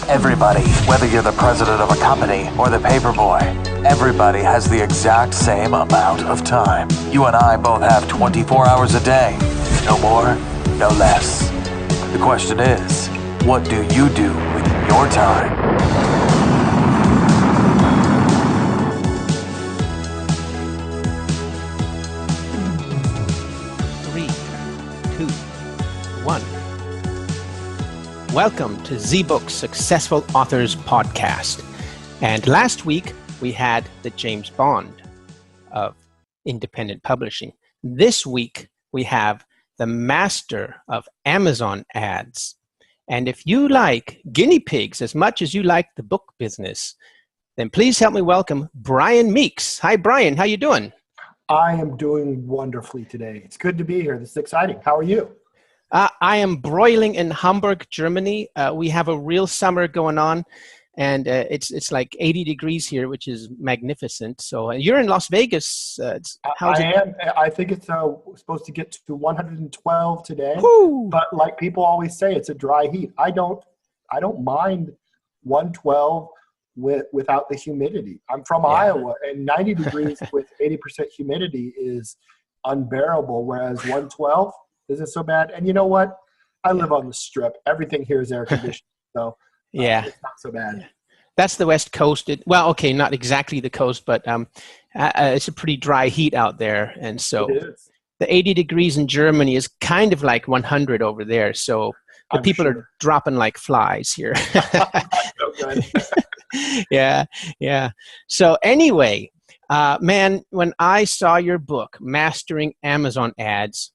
Everybody, whether you're the president of a company or the paper boy, everybody has the exact same amount of time. You and I both have 24 hours a day. No more, no less. The question is, what do you do with your time? Welcome to ZBook's Successful Authors Podcast. And last week, we had the James Bond of independent publishing. This week, we have the master of Amazon ads. And if you like guinea pigs as much as you like the book business, then please help me welcome Brian Meeks. Hi, Brian. How you doing? I am doing wonderfully today. It's good to be here. This is exciting. How are you? I am broiling in Hamburg, Germany. We have a real summer going on, and it's like 80 degrees here, which is magnificent. So you're in Las Vegas. I am. I think it's supposed to get to 112 today. Woo! But like people always say, it's a dry heat. I don't mind 112 without the humidity. I'm from Iowa, and 90 degrees with 80% humidity is unbearable, whereas 112 isn't so bad. And you know what? I live on the Strip. Everything here is air conditioned, so it's not so bad. That's the West Coast. Well, okay, not exactly the coast, but it's a pretty dry heat out there. And so the 80 degrees in Germany is kind of like 100 over there. So the people are dropping like flies here. So good. Yeah. So anyway, man, when I saw your book, Mastering Amazon Ads,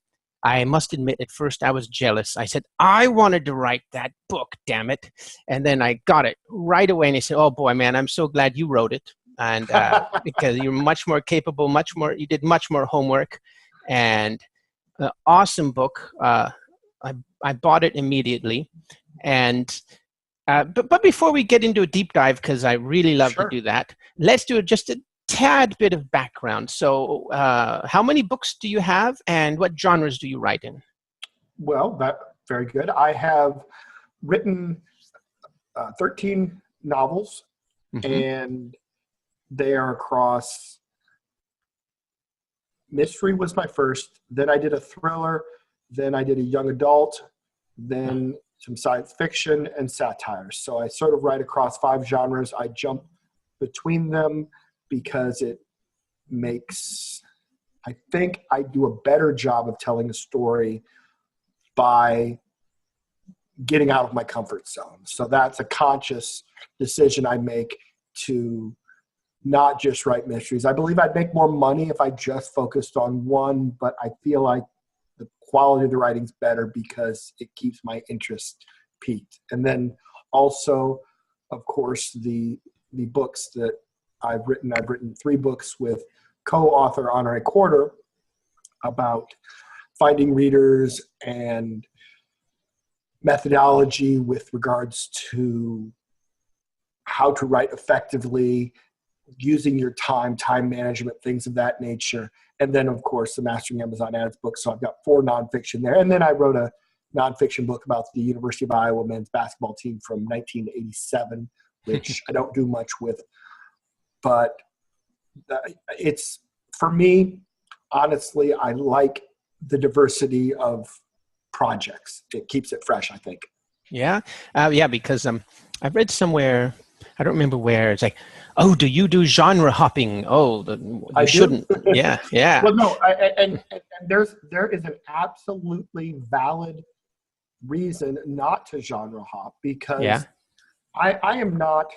I must admit, at first I was jealous. I said, I wanted to write that book, damn it. And then I got it right away. And I said, oh boy, man, I'm so glad you wrote it. And because you're much more capable, you did much more homework. And awesome book. I bought it immediately. And but before we get into a deep dive, because I really love to do that, let's do just a tad bit of background. So how many books do you have, and what genres do you write in? Well, very good. I have written 13 novels, and they are across mystery was my first, then I did a thriller, then I did a young adult, then some science fiction and satire. So I sort of write across 5 genres. I jump between them because it makes, I think I do a better job of telling a story by getting out of my comfort zone. So that's a conscious decision I make to not just write mysteries. I believe I'd make more money if I just focused on one, but I feel like the quality of the writing's better because it keeps my interest peaked. And then also, of course, the books that I've written 3 books with co-author Honorary Quarter about finding readers and methodology with regards to how to write effectively, using your time management, things of that nature. And then, of course, the Mastering Amazon Ads book. So I've got 4 nonfiction there. And then I wrote a nonfiction book about the University of Iowa men's basketball team from 1987, which I don't do much with. But it's, for me, honestly, I like the diversity of projects. It keeps it fresh, I think. Yeah? Because I've read somewhere, I don't remember where, it's like, oh, do you do genre hopping? Oh, I shouldn't. Yeah. Well, no, and there is an absolutely valid reason not to genre hop because I am not,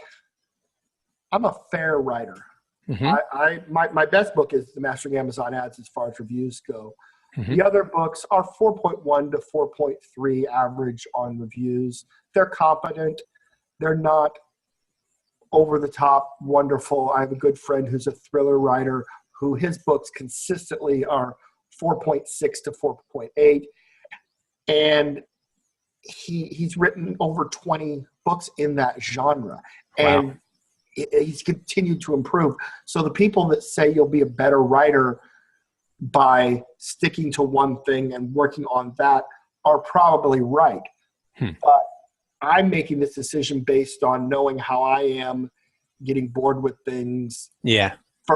I'm a fair writer. My best book is The Mastering Amazon Ads as far as reviews go. The other books are 4.1 to 4.3 average on reviews. They're competent. They're not over the top wonderful. I have a good friend who's a thriller writer who his books consistently are 4.6 to 4.8. And he's written over 20 books in that genre. And he's continued to improve. So the people that say you'll be a better writer by sticking to one thing and working on that are probably right. But I'm making this decision based on knowing how I am, getting bored with things. Yeah.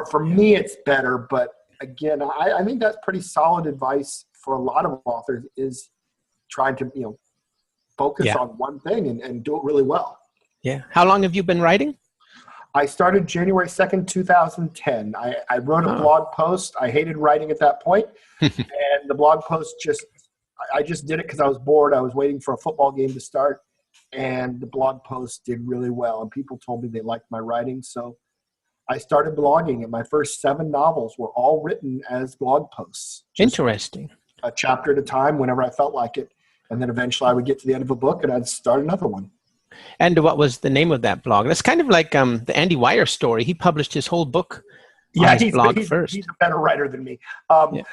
For me, it's better. But again, I think that's pretty solid advice for a lot of authors, is trying to, focus on one thing and do it really well. Yeah. How long have you been writing? I started January 2nd, 2010. I wrote a blog post. I hated writing at that point. And the blog post I just did it because I was bored. I was waiting for a football game to start. And the blog post did really well. And people told me they liked my writing. So I started blogging, and my first 7 novels were all written as blog posts. Interesting. A chapter at a time, whenever I felt like it. And then eventually I would get to the end of a book and I'd start another one. And what was the name of that blog? That's kind of like the Andy Weir story. He published his whole book on his blog first. He's a better writer than me. I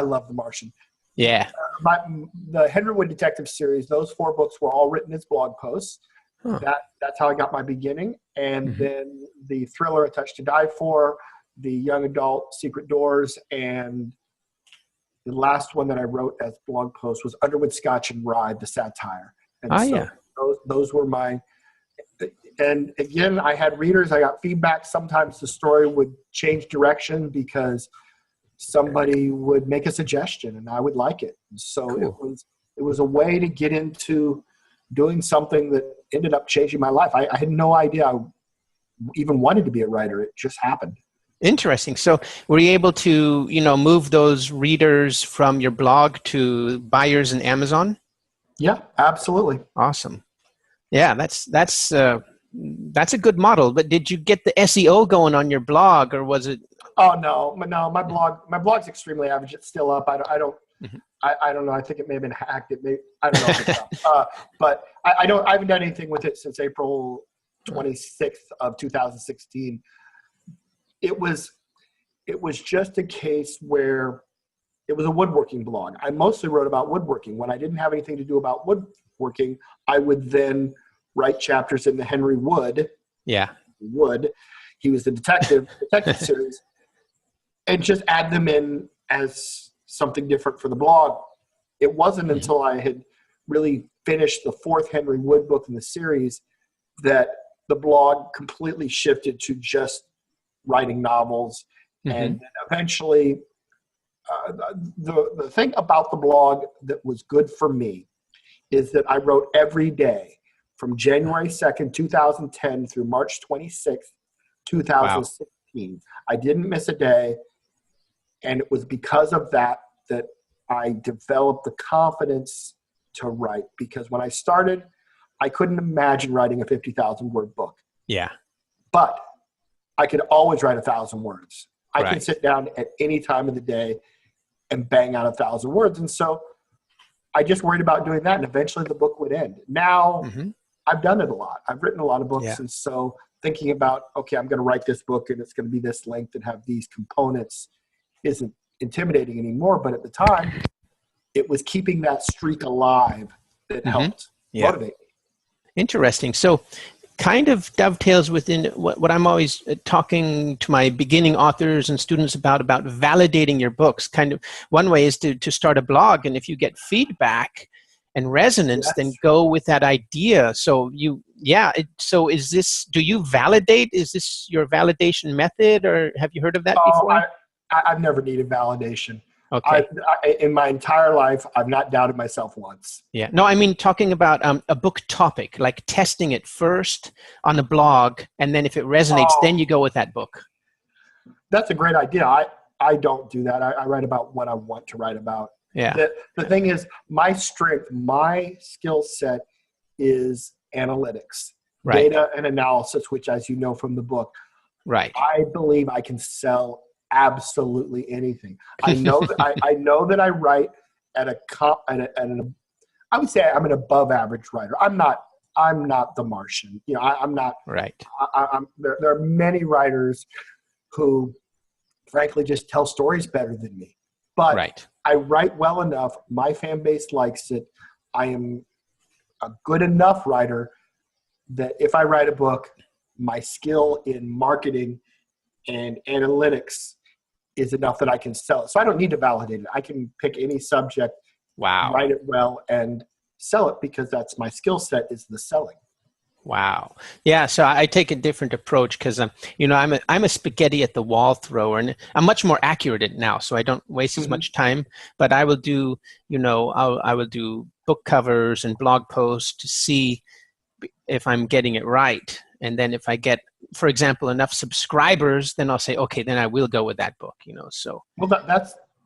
love The Martian. Yeah. The Henry Wood Detective series, those 4 books were all written as blog posts. Huh. That's how I got my beginning. And then the thriller A Touch to Die For, the young adult Secret Doors, and the last one that I wrote as blog post was Underwood Scotch and Rye, the satire. And those were my, and again, I had readers, I got feedback. Sometimes the story would change direction because somebody would make a suggestion and I would like it. And so it was a way to get into doing something that ended up changing my life. I had no idea I even wanted to be a writer. It just happened. Interesting. So were you able to, move those readers from your blog to buyers in Amazon? Yeah, absolutely. Awesome. Yeah, that's a good model. But did you get the SEO going on your blog, or was it? Oh no. My blog's extremely average. It's still up. I don't know. I think it may have been hacked. I don't know if it's up. But I haven't done anything with it since April 26th of 2016. It was just a case where it was a woodworking blog. I mostly wrote about woodworking. When I didn't have anything to do about woodworking, I would then write chapters in the Henry Wood. Yeah. Wood. He was the detective series, and just add them in as something different for the blog. It wasn't until I had really finished the 4th Henry Wood book in the series that the blog completely shifted to just writing novels. And eventually, the thing about the blog that was good for me is that I wrote every day from January 2nd, 2010 through March 26th, 2016. Wow. I didn't miss a day. And it was because of that I developed the confidence to write. Because when I started, I couldn't imagine writing a 50,000-word book. Yeah. But I could always write 1,000 words. I can sit down at any time of the day and bang out 1,000 words. And so I just worried about doing that, and eventually the book would end. Now I've done it a lot. I've written a lot of books. Yeah. And so thinking about, okay, I'm going to write this book and it's going to be this length and have these components isn't intimidating anymore. But at the time, it was keeping that streak alive that helped motivate me. Interesting. So kind of dovetails within what I'm always talking to my beginning authors and students about validating your books. Kind of one way is to start a blog, and if you get feedback and resonance, then go with that idea. So so is this, do you validate? Is this your validation method, or have you heard of that before? I've never needed validation. Okay. In my entire life, I've not doubted myself once. Yeah. No, I mean, talking about a book topic, like testing it first on a blog, and then if it resonates, then you go with that book. That's a great idea. I don't do that. I write about what I want to write about. Yeah. The thing is, my strength, my skill set is analytics, data and analysis, which, as you know from the book, I believe I can sell absolutely anything. I know that I know that I write at I would say I'm an above average writer. I'm not the Martian. I'm not. Right. There are many writers who, frankly, just tell stories better than me. But I write well enough. My fan base likes it. I am a good enough writer that if I write a book, my skill in marketing and analytics is enough that I can sell it. So I don't need to validate it. I can pick any subject, write it well, and sell it because that's my skill set, is the selling. Wow. Yeah. So I take a different approach because, I'm a spaghetti at the wall thrower, and I'm much more accurate at it now. So I don't waste as much time, but I will do, I will do book covers and blog posts to see if I'm getting it right. And then if I get, for example, enough subscribers, then I'll say, okay, then I will go with that book, so. Well,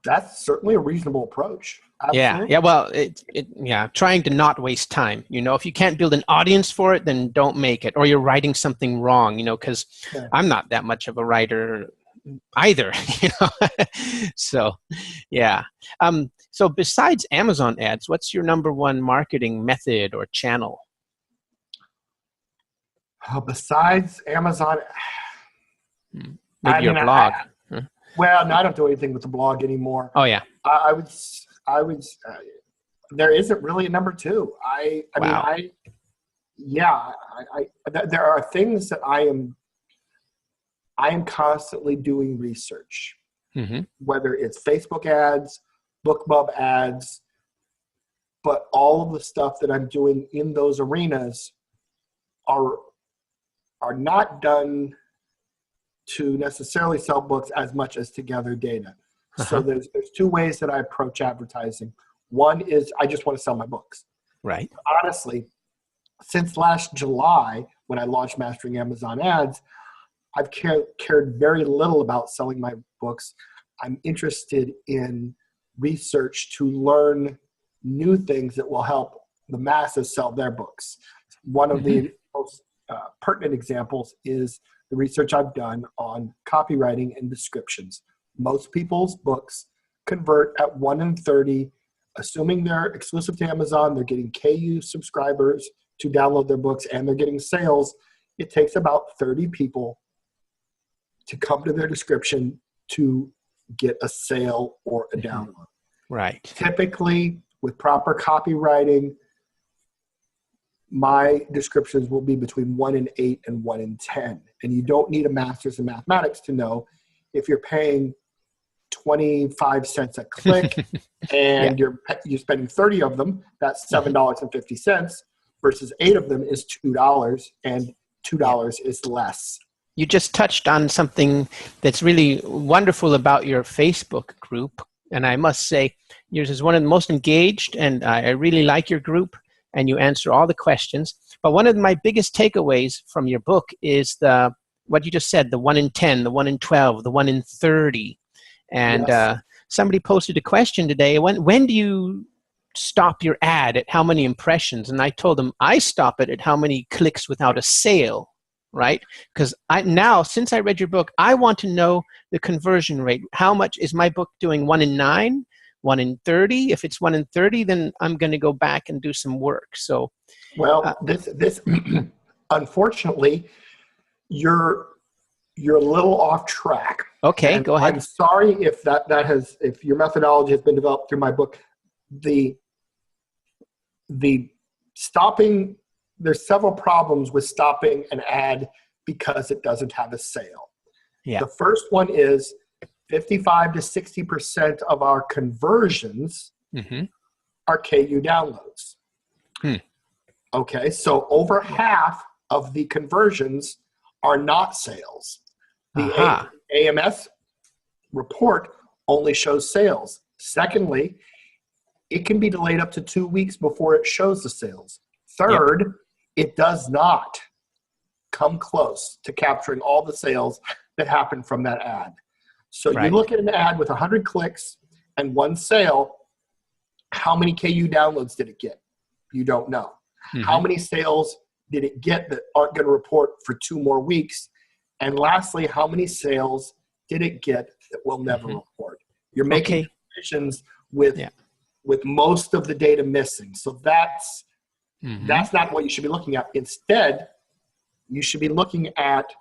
that's certainly a reasonable approach. Absolutely. Yeah. Well, trying to not waste time. If you can't build an audience for it, then don't make it, or you're writing something wrong. Because I'm not that much of a writer either. So, yeah. So besides Amazon ads, what's your number one marketing method or channel? Besides Amazon, Maybe your blog. Well, no, I don't do anything with the blog anymore. Oh yeah. I would. There isn't really a number two. There are things that I am constantly doing research. Whether it's Facebook ads, BookBub ads, but all of the stuff that I'm doing in those arenas are not done to necessarily sell books as much as to gather data. So there's two ways that I approach advertising. One is I just want to sell my books. Right. Honestly, since last July, when I launched Mastering Amazon Ads, I've cared very little about selling my books. I'm interested in research to learn new things that will help the masses sell their books. One of the most pertinent examples is the research I've done on copywriting and descriptions. Most people's books convert at 1 in 30, assuming they're exclusive to Amazon, they're getting KU subscribers to download their books, and they're getting sales. It takes about 30 people to come to their description to get a sale or a download. Right. Typically, with proper copywriting, my descriptions will be between 1 in 8 and 1 in 10. And you don't need a master's in mathematics to know if you're paying 25 cents a click and you're spending 30 of them, that's $7.50 versus 8 of them is $2, and $2 is less. You just touched on something that's really wonderful about your Facebook group. And I must say, yours is one of the most engaged, and I really like your group, and you answer all the questions. But one of my biggest takeaways from your book is what you just said, the 1 in 10, the 1 in 12, the 1 in 30. And somebody posted a question today, when do you stop your ad, at how many impressions? And I told them I stop it at how many clicks without a sale, right? Because now, since I read your book, I want to know the conversion rate. How much is my book doing? 1 in 9? 1 in 30? If it's 1 in 30, then I'm going to go back and do some work. So, this unfortunately, you're a little off track. Okay, and go ahead. I'm sorry if if your methodology has been developed through my book. The stopping, there's several problems with stopping an ad because it doesn't have a sale. Yeah. The first one is 55 to 60% of our conversions are KU downloads. Okay, so over half of the conversions are not sales. The AMS report only shows sales. Secondly, it can be delayed up to 2 weeks before it shows the sales. Third, it does not come close to capturing all the sales that happen from that ad. So you look at an ad with 100 clicks and 1 sale, how many KU downloads did it get? You don't know. How many sales did it get that aren't going to report for 2 more weeks? And lastly, how many sales did it get that will never report? You're making decisions with most of the data missing. So that's not what you should be looking at. Instead, you should be looking at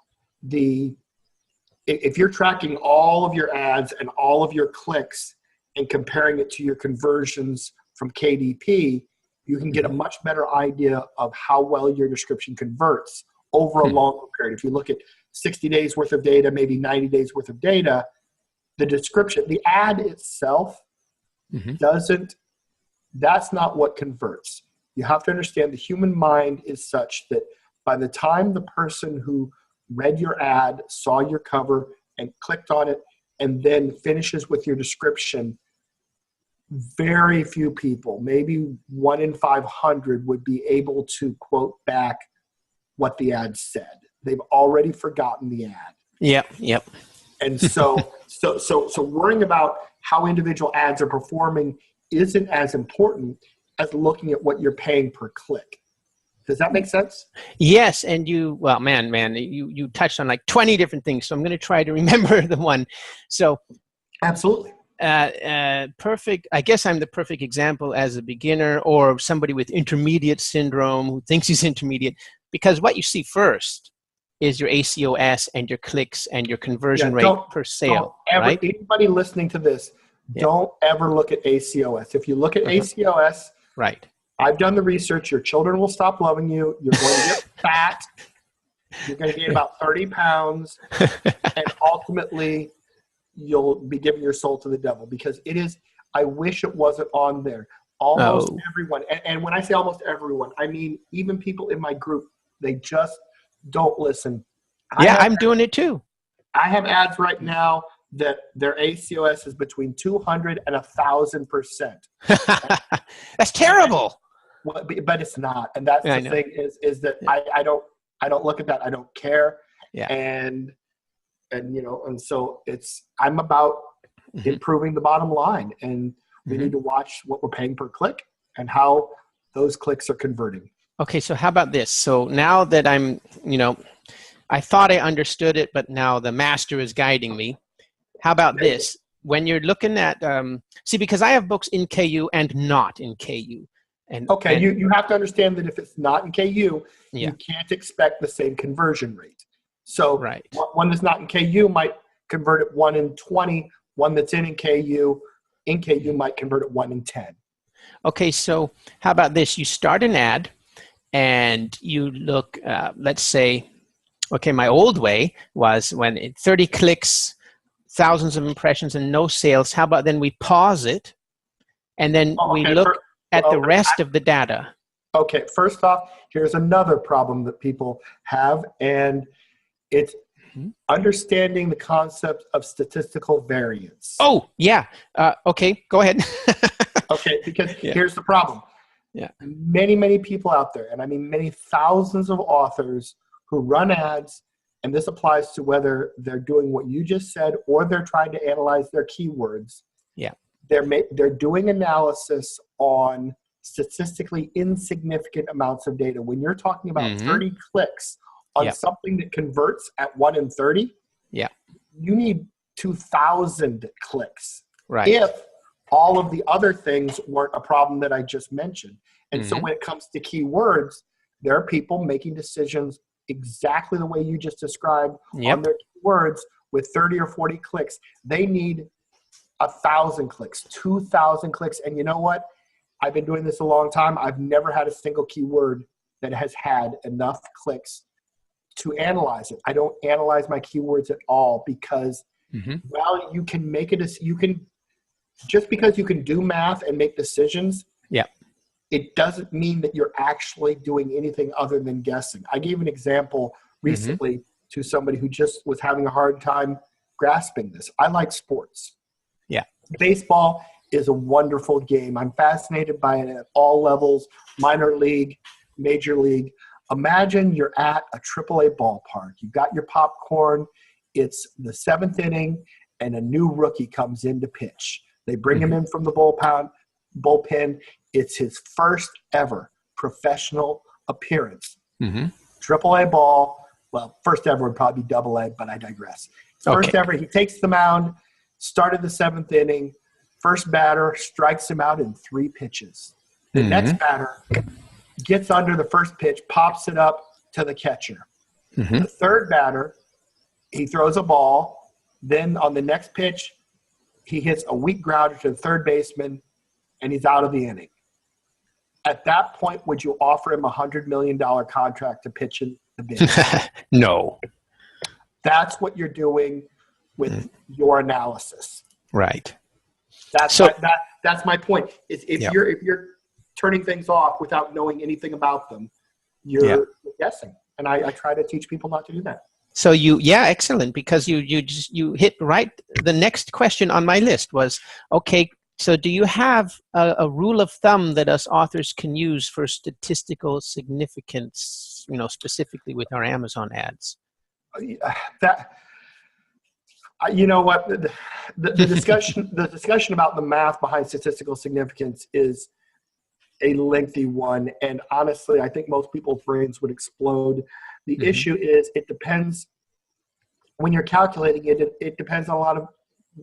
if you're tracking all of your ads and all of your clicks and comparing it to your conversions from KDP, you can get a much better idea of how well your description converts over a longer period. If you look at 60 days worth of data, maybe 90 days worth of data, the description, the ad itself that's not what converts. You have to understand the human mind is such that by the time the person who read your ad, saw your cover, and clicked on it, and then finishes with your description, very few people, maybe 1 in 500, would be able to quote back what the ad said. They've already forgotten the ad. Yep. And so worrying about how individual ads are performing isn't as important as looking at what you're paying per click. Does that make sense? Yes, and you touched on like 20 different things, so I'm going to try to remember the one. So, absolutely. Perfect. I guess I'm the perfect example as a beginner or somebody with intermediate syndrome who thinks he's intermediate, because what you see first is your ACOS and your clicks and your conversion rate per sale. Right? Anybody listening to this, don't ever look at ACOS. If you look at ACOS, right. I've done the research. Your children will stop loving you. You're going to get fat. You're going to gain about 30 pounds. And ultimately, you'll be giving your soul to the devil, because it is, I wish it wasn't on there. Almost everyone, and when I say almost everyone, I mean even people in my group, they just don't listen. I'm doing it too. I have ads right now that their ACOS is between 200 and 1,000%. That's terrible. But it's not, and that's the thing is that I don't look at that. I don't care. Yeah. And so I'm about improving the bottom line, and we need to watch what we're paying per click and how those clicks are converting. Okay, so how about this? So now that I'm, I thought I understood it, but now the master is guiding me. How about this? When you're looking at, because I have books in KU and not in KU. You have to understand that if it's not in KU, you can't expect the same conversion rate. So one that's not in KU might convert at 1 in 20. One that's in KU might convert at 1 in 10. Okay, so how about this? You start an ad and you look, let's say, my old way was when 30 clicks, thousands of impressions and no sales. How about then we pause it and then we look at the rest of the data? Okay, first off, here's another problem that people have, and it's understanding the concept of statistical variance. Oh, yeah. Okay, go ahead. Okay, because here's the problem. Yeah. Many, many people out there, and I mean many thousands of authors who run ads, and this applies to whether they're doing what you just said or they're trying to analyze their keywords. Yeah. They're doing analysis on statistically insignificant amounts of data. When you're talking about 30 clicks on something that converts at 1 in 30, you need 2,000 clicks. Right. If all of the other things weren't a problem that I just mentioned. And so when it comes to keywords, there are people making decisions exactly the way you just described on their keywords with 30 or 40 clicks. They need 1,000 clicks, 2,000 clicks. And you know what? I've been doing this a long time. I've never had a single keyword that has had enough clicks to analyze it. I don't analyze my keywords at all because while you can make it, just because you can do math and make decisions, it doesn't mean that you're actually doing anything other than guessing. I gave an example recently to somebody who just was having a hard time grasping this. I like sports. Yeah. Baseball is a wonderful game. I'm fascinated by it at all levels, minor league, major league. Imagine you're at a AAA ballpark. You've got your popcorn. It's the 7th inning, and a new rookie comes in to pitch. They bring him in from the bullpen. It's his first ever professional appearance. AAA ball. Well, first ever would probably be AA, but I digress. First ever, he takes the mound, started the 7th inning. First batter strikes him out in 3 pitches. The next batter gets under the first pitch, pops it up to the catcher. The third batter, he throws a ball. Then on the next pitch, he hits a weak grounder to the third baseman, and he's out of the inning. At that point, would you offer him a $100 million contract to pitch in the big? No. That's what you're doing with your analysis. Right. That's my point. If turning things off without knowing anything about them, you're guessing. And I try to teach people not to do that. So excellent, because you hit right. The next question on my list was, okay, so do you have a rule of thumb that us authors can use for statistical significance, specifically with our Amazon ads? You know what, the discussion about the math behind statistical significance is a lengthy one, and honestly, I think most people's brains would explode. The issue is it depends, when you're calculating it, it depends on a lot of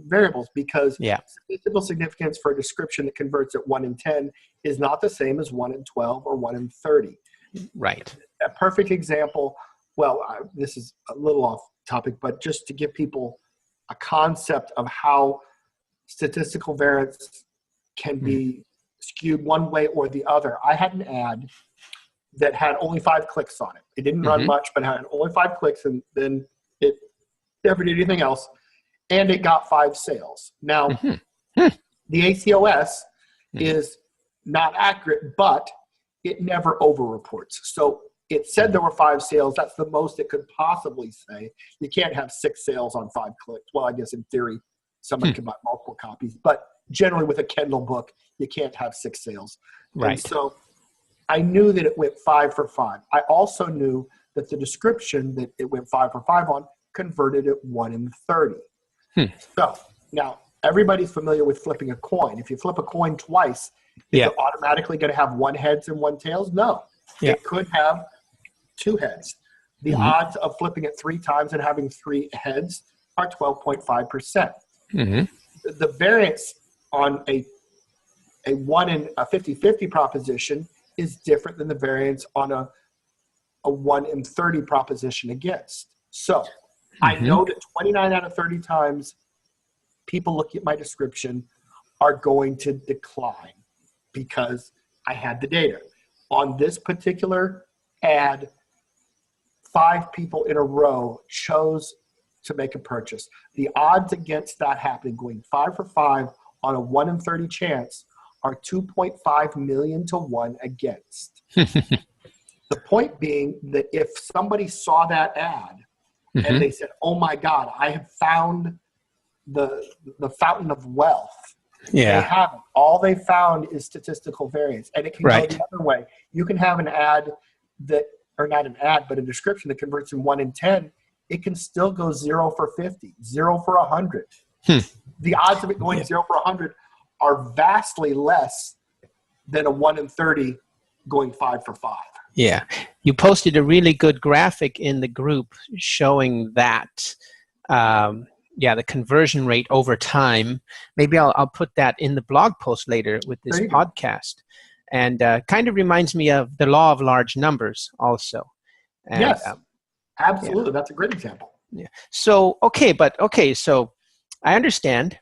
variables, because statistical significance for a description that converts at 1 in 10 is not the same as 1 in 12 or 1 in 30. Right. A perfect example, this is a little off topic, but just to give people a concept of how statistical variance can be skewed one way or the other. I had an ad that had only 5 clicks on it. It didn't run much, but had only 5 clicks, and then it never did anything else. And it got 5 sales. Now, the ACOS is not accurate, but it never over-reports. So it said there were 5 sales. That's the most it could possibly say. You can't have 6 sales on 5 clicks. Well, I guess in theory, somebody can buy multiple copies. But generally with a Kindle book, you can't have 6 sales. Right. And so I knew that it went 5 for 5. I also knew that the description that it went 5 for 5 on converted at 1 in 30. So now everybody's familiar with flipping a coin. If you flip a coin twice, is it automatically going to have 1 heads and 1 tails? No. It could have 2 heads. The odds of flipping it 3 times and having 3 heads are 12.5%. The variance on a 1 in a 50-50 proposition is different than the variance on a 1 in 30 proposition against. So I know that 29 out of 30 times people looking at my description are going to decline because I had the data. On this particular ad, 5 people in a row chose to make a purchase. The odds against that happening, going 5 for 5 on a 1 in 30 chance, are 2.5 million to 1 against. The point being that if somebody saw that ad and they said, oh my God, I have found the fountain of wealth. They haven't. All they found is statistical variance. And it can go the other way. You can have an ad that, or not an ad, but a description that converts in 1 in 10. It can still go 0 for 50, 0 for 100. The odds of it going 0 for 100 are vastly less than a 1 in 30 going 5 for 5. Yeah. You posted a really good graphic in the group showing that, the conversion rate over time. Maybe I'll put that in the blog post later with this podcast. And kind of reminds me of the law of large numbers also. And, yes, absolutely. That's a great example. Yeah. So, so I understand,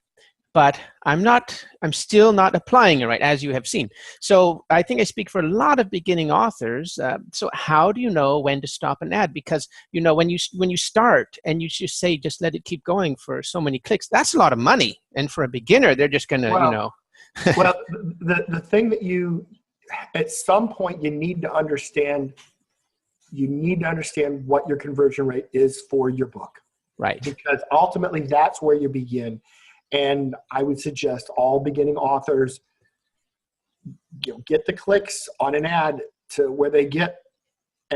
but I'm still not applying it right, as you have seen. So I think I speak for a lot of beginning authors. So how do you know when to stop an ad? Because, when you start and you just say, just let it keep going for so many clicks, that's a lot of money. And for a beginner, they're just going to, well, the thing that at some point you need to understand what your conversion rate is for your book. Right. Because ultimately that's where you begin. And I would suggest all beginning authors get the clicks on an ad to where they get,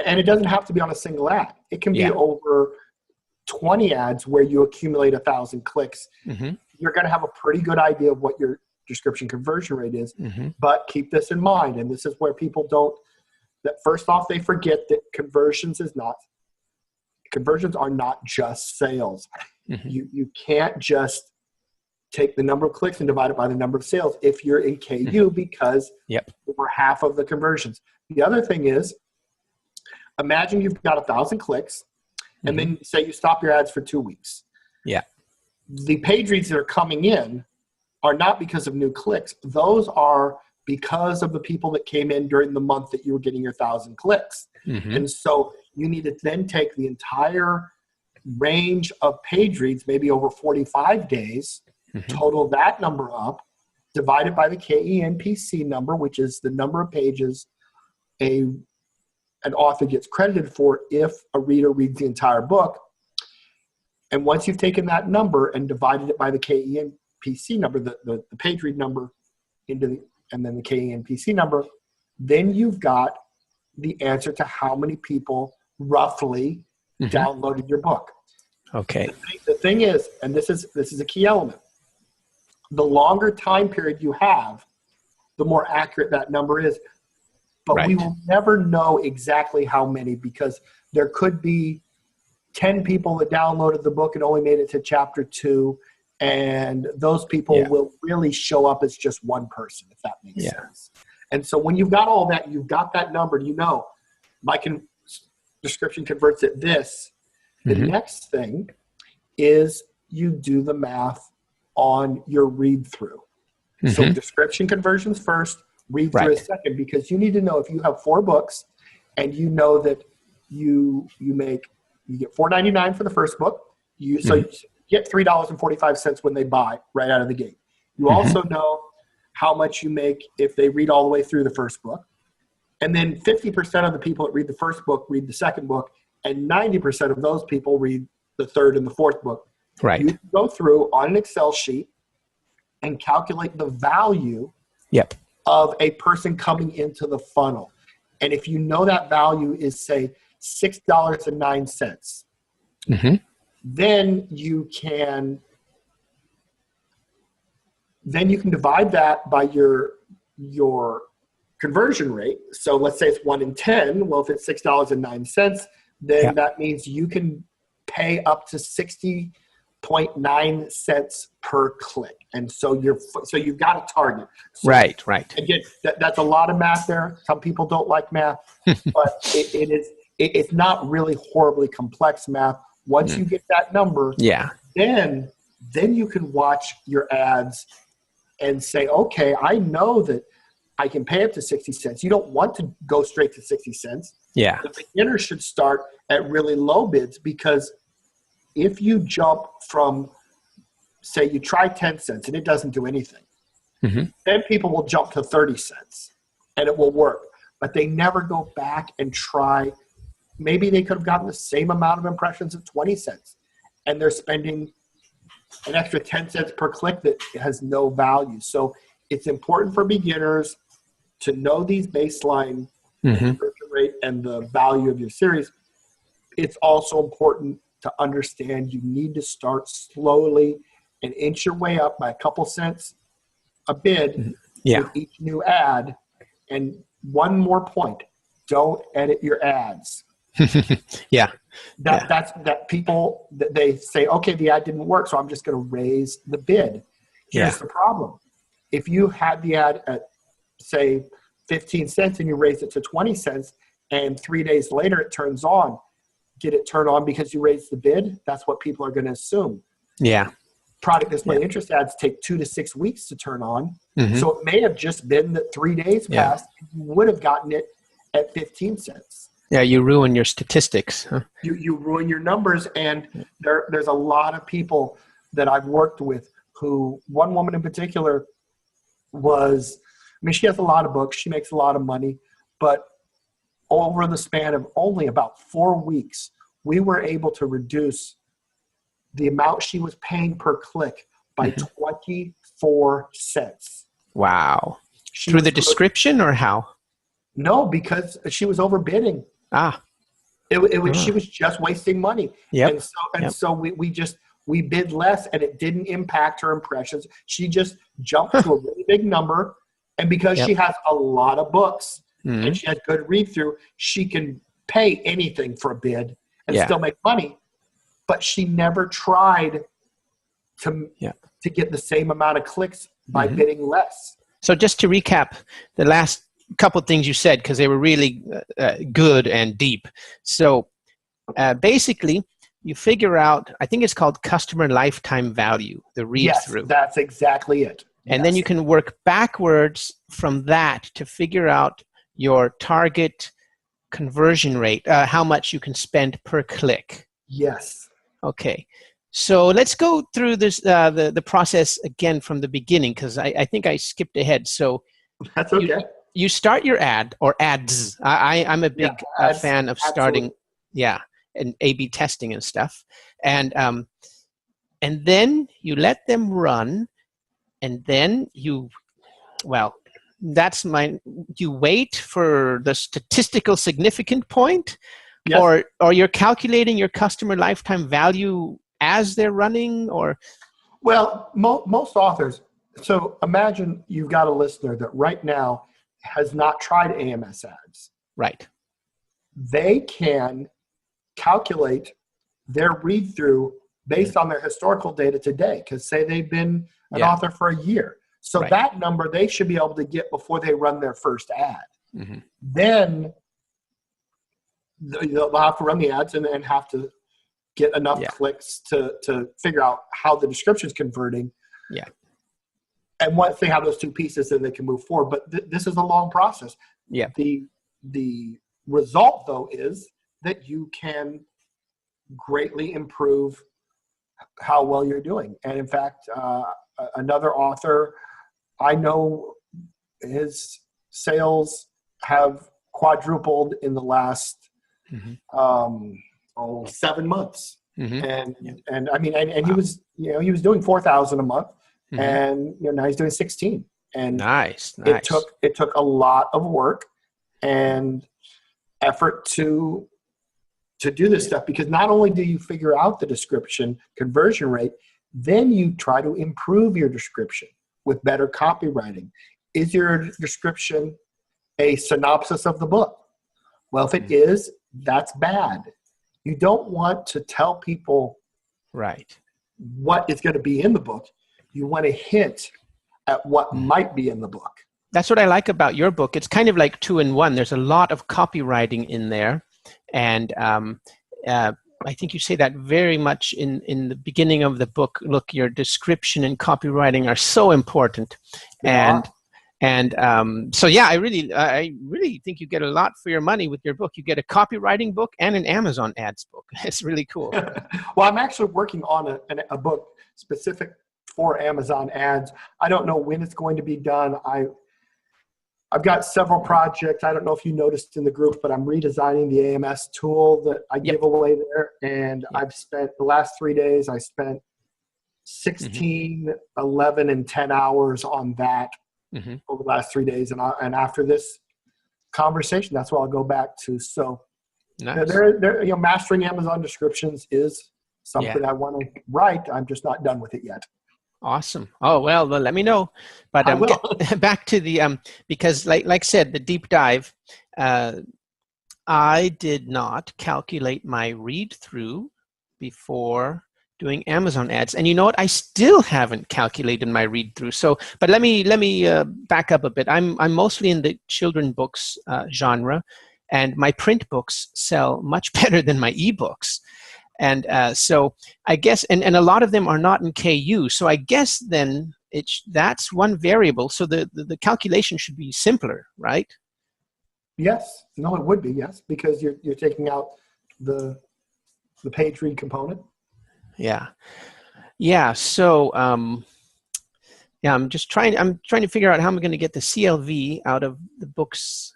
and it doesn't have to be on a single ad. It can be over 20 ads where you accumulate 1,000 clicks. You're going to have a pretty good idea of what your description conversion rate is. But keep this in mind, and this is where people that first off, they forget that conversions are not just sales. You can't just take the number of clicks and divide it by the number of sales if you're in KU, because we're half of the conversions. The other thing is, imagine you've got 1,000 clicks and then say you stop your ads for 2 weeks. The page reads that are coming in are not because of new clicks. Those are because of the people that came in during the month that you were getting your 1,000 clicks. And so you need to then take the entire range of page reads, maybe over 45 days, total that number up, divide it by the KENPC number, which is the number of pages an author gets credited for if a reader reads the entire book. And once you've taken that number and divided it by the KENPC number, the page read number, and then the KENPC number, then you've got the answer to how many people roughly downloaded your book. Okay. The thing is, and this is a key element, the longer time period you have, the more accurate that number is. But we will never know exactly how many, because there could be 10 people that downloaded the book and only made it to chapter 2, and those people will really show up as just one person, if that makes sense. And so when you've got all that, you've got that number, you know, my description converts at this. The next thing is you do the math on your read through. So description conversions first, read through a second, because you need to know if you have 4 books and you know that you get $4.99 for the first book. So you get $3.45 when they buy right out of the gate. You also know how much you make if they read all the way through the first book. And then 50% of the people that read the first book read the second book, and 90% of those people read the third and the fourth book. Right. You go through on an Excel sheet and calculate the value of a person coming into the funnel. And if you know that value is, say, $6.09, then you can divide that by your conversion rate. So let's say it's 1 in 10. Well, if it's $6.09, then that means you can pay up to 60.9 cents per click. And so you've got a target. So right. Again, that's a lot of math there. Some people don't like math, but it's not really horribly complex math. Once you get that number, then you can watch your ads and say, okay, I know that I can pay up to 60 cents. You don't want to go straight to 60 cents. Yeah. The beginner should start at really low bids, because if you jump from, say, you try 10 cents and it doesn't do anything, then people will jump to 30 cents and it will work. But they never go back and try. Maybe they could have gotten the same amount of impressions at 20 cents, and they're spending an extra 10 cents per click that has no value. So it's important for beginners to know these baseline conversion rate and the value of your series. It's also important to understand you need to start slowly and inch your way up by a couple cents a bid with each new ad. And one more point, don't edit your ads. That people, they say, okay, the ad didn't work, so I'm just going to raise the bid. Here's the problem. If you had the ad at, say, 15 cents and you raised it to 20 cents, and 3 days later it turns on, did it turn on because you raised the bid? That's what people are going to assume. Product display interest ads take 2 to 6 weeks to turn on. So it may have just been that 3 days passed, and you would have gotten it at 15 cents. Yeah, you ruin your statistics. Huh? You ruin your numbers, and there's a lot of people that I've worked with who, one woman in particular she has a lot of books, she makes a lot of money, but over the span of only about 4 weeks, we were able to reduce the amount she was paying per click by 24 cents. Wow. Through the description or how? No, because she was overbidding. She was just wasting money. So we bid less, and it didn't impact her impressions. She just jumped to a really big number, and because she has a lot of books and she has good read through, she can pay anything for a bid and still make money. But she never tried to get the same amount of clicks by bidding less. So just to recap the last couple of things you said, because they were really good and deep. So basically, you figure out, I think it's called customer lifetime value, the read-through. Yes, that's exactly it. And then you can work backwards from that to figure out your target conversion rate, how much you can spend per click. Yes. Okay. So let's go through this the process again from the beginning, because I think I skipped ahead. So That's okay. You start your ad or ads. I'm a big ads, fan of starting, absolutely. and A/B testing and stuff, and then you let them run, and then you wait for the statistical significant point, Yes. or you're calculating your customer lifetime value as they're running, or Well, most authors. So imagine you've got a listener that right now has not tried AMS ads. right. They can calculate their read through based on their historical data today, because say they've been an author for a year. So that number they should be able to get before they run their first ad. Mm-hmm. Then they'll have to run the ads and have to get enough clicks to figure out how the description is converting. Yeah. And once they have those two pieces, then they can move forward. But this is a long process. Yeah. The result, though, is that you can greatly improve how well you're doing. And in fact, another author, I know his sales have quadrupled in the last 7 months. Mm-hmm. And I mean, and he was doing 4,000 a month, and now he's doing 16. And nice. It took a lot of work and effort to do this stuff, because not only do you figure out the description conversion rate, then you try to improve your description with better copywriting. Is your description a synopsis of the book? Well, if it is, that's bad. You don't want to tell people what is going to be in the book. You want to hint at what might be in the book. That's what I like about your book. It's kind of like 2-in-1. There's a lot of copywriting in there. And I think you say that very much in the beginning of the book. Look, your description and copywriting are so important. So I really think you get a lot for your money with your book. You get a copywriting book and an Amazon ads book. It's really cool. Well, I'm actually working on a book specific for Amazon ads. I don't know when it's going to be done. I've got several projects. I don't know if you noticed in the group, but I'm redesigning the AMS tool that I give away there. And I've spent the last 3 days, I spent 16, 11, and 10 hours on that over the last 3 days. And after this conversation, that's what I'll go back to. So nice. Mastering Amazon descriptions is something I want to write. I'm just not done with it yet. Awesome. Oh, well, let me know. But back to the, because like I said, the deep dive, I did not calculate my read through before doing Amazon ads. And you know what? I still haven't calculated my read through. So, but let me back up a bit. I'm mostly in the children books genre, and my print books sell much better than my ebooks. And so I guess, and a lot of them are not in KU. So I guess then that's one variable. So the calculation should be simpler, right? Yes. No, it would be, yes, because you're taking out the page read component. Yeah. Yeah. So I'm trying to figure out how I'm going to get the CLV out of the books.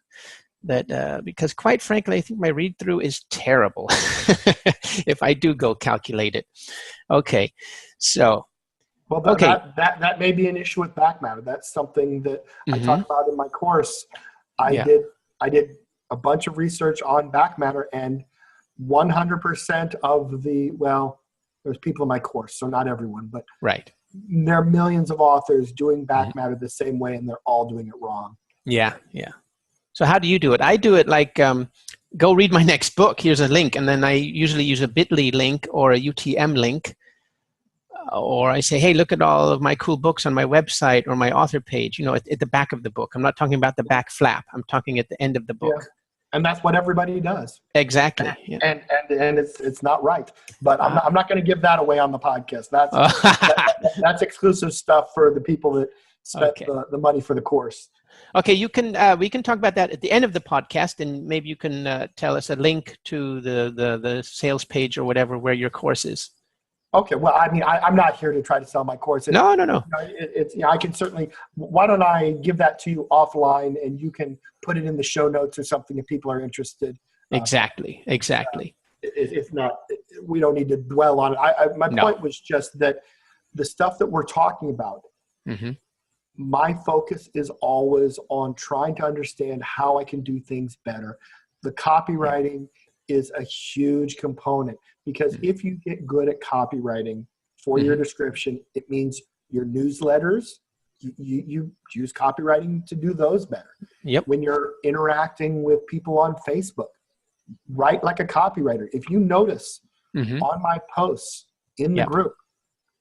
That because quite frankly, I think my read through is terrible. If I do go calculate it, okay. So, that may be an issue with back matter. That's something that I talk about in my course. I did a bunch of research on back matter, and 100% of there's people in my course, so not everyone, but there are millions of authors doing back matter the same way, and they're all doing it wrong. Yeah. So how do you do it? I do it like, go read my next book. Here's a link. And then I usually use a bit.ly link or a UTM link. Or I say, hey, look at all of my cool books on my website or my author page, at the back of the book. I'm not talking about the back flap. I'm talking at the end of the book. Yeah. And that's what everybody does. Exactly. And it's not right. But I'm not going to give that away on the podcast. That's exclusive stuff for the people that spent the money for the course. Okay, we can talk about that at the end of the podcast, and maybe you can tell us a link to the sales page or whatever where your course is. Okay, well, I mean, I'm not here to try to sell my course. No. It's I can certainly. Why don't I give that to you offline, and you can put it in the show notes or something if people are interested. Exactly. If not, we don't need to dwell on it. My point was just that the stuff that we're talking about. Mm-hmm. My focus is always on trying to understand how I can do things better. The copywriting is a huge component, because if you get good at copywriting for your description, it means your newsletters, you use copywriting to do those better. Yep. When you're interacting with people on Facebook, write like a copywriter. If you notice on my posts in the group,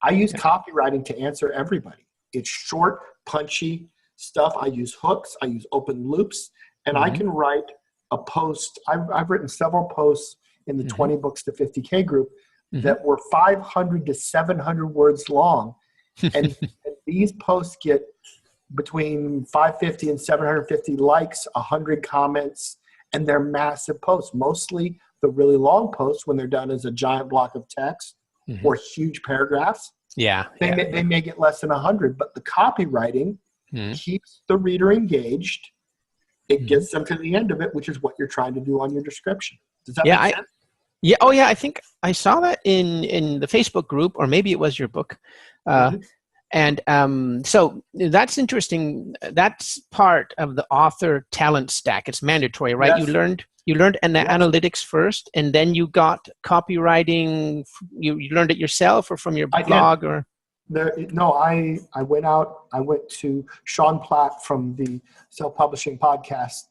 I use copywriting to answer everybody. It's short, punchy stuff. I use hooks. I use open loops. And I can write a post. I've written several posts in the 20 books to 50K group that were 500 to 700 words long. And these posts get between 550 and 750 likes, 100 comments, and they're massive posts. Mostly the really long posts, when they're done as a giant block of text or huge paragraphs, they may get less than 100, but the copywriting keeps the reader engaged. It gets them to the end of it, which is what you're trying to do on your description. Does that make sense? Oh yeah, I think I saw that in the Facebook group, or maybe it was your book. And so that's interesting. That's part of the author talent stack. It's mandatory, right? Yes. You learned analytics first, and then you got copywriting. You learned it yourself, or from your blog, or? I went out. I went to Sean Platt from the Self-Publishing Podcast.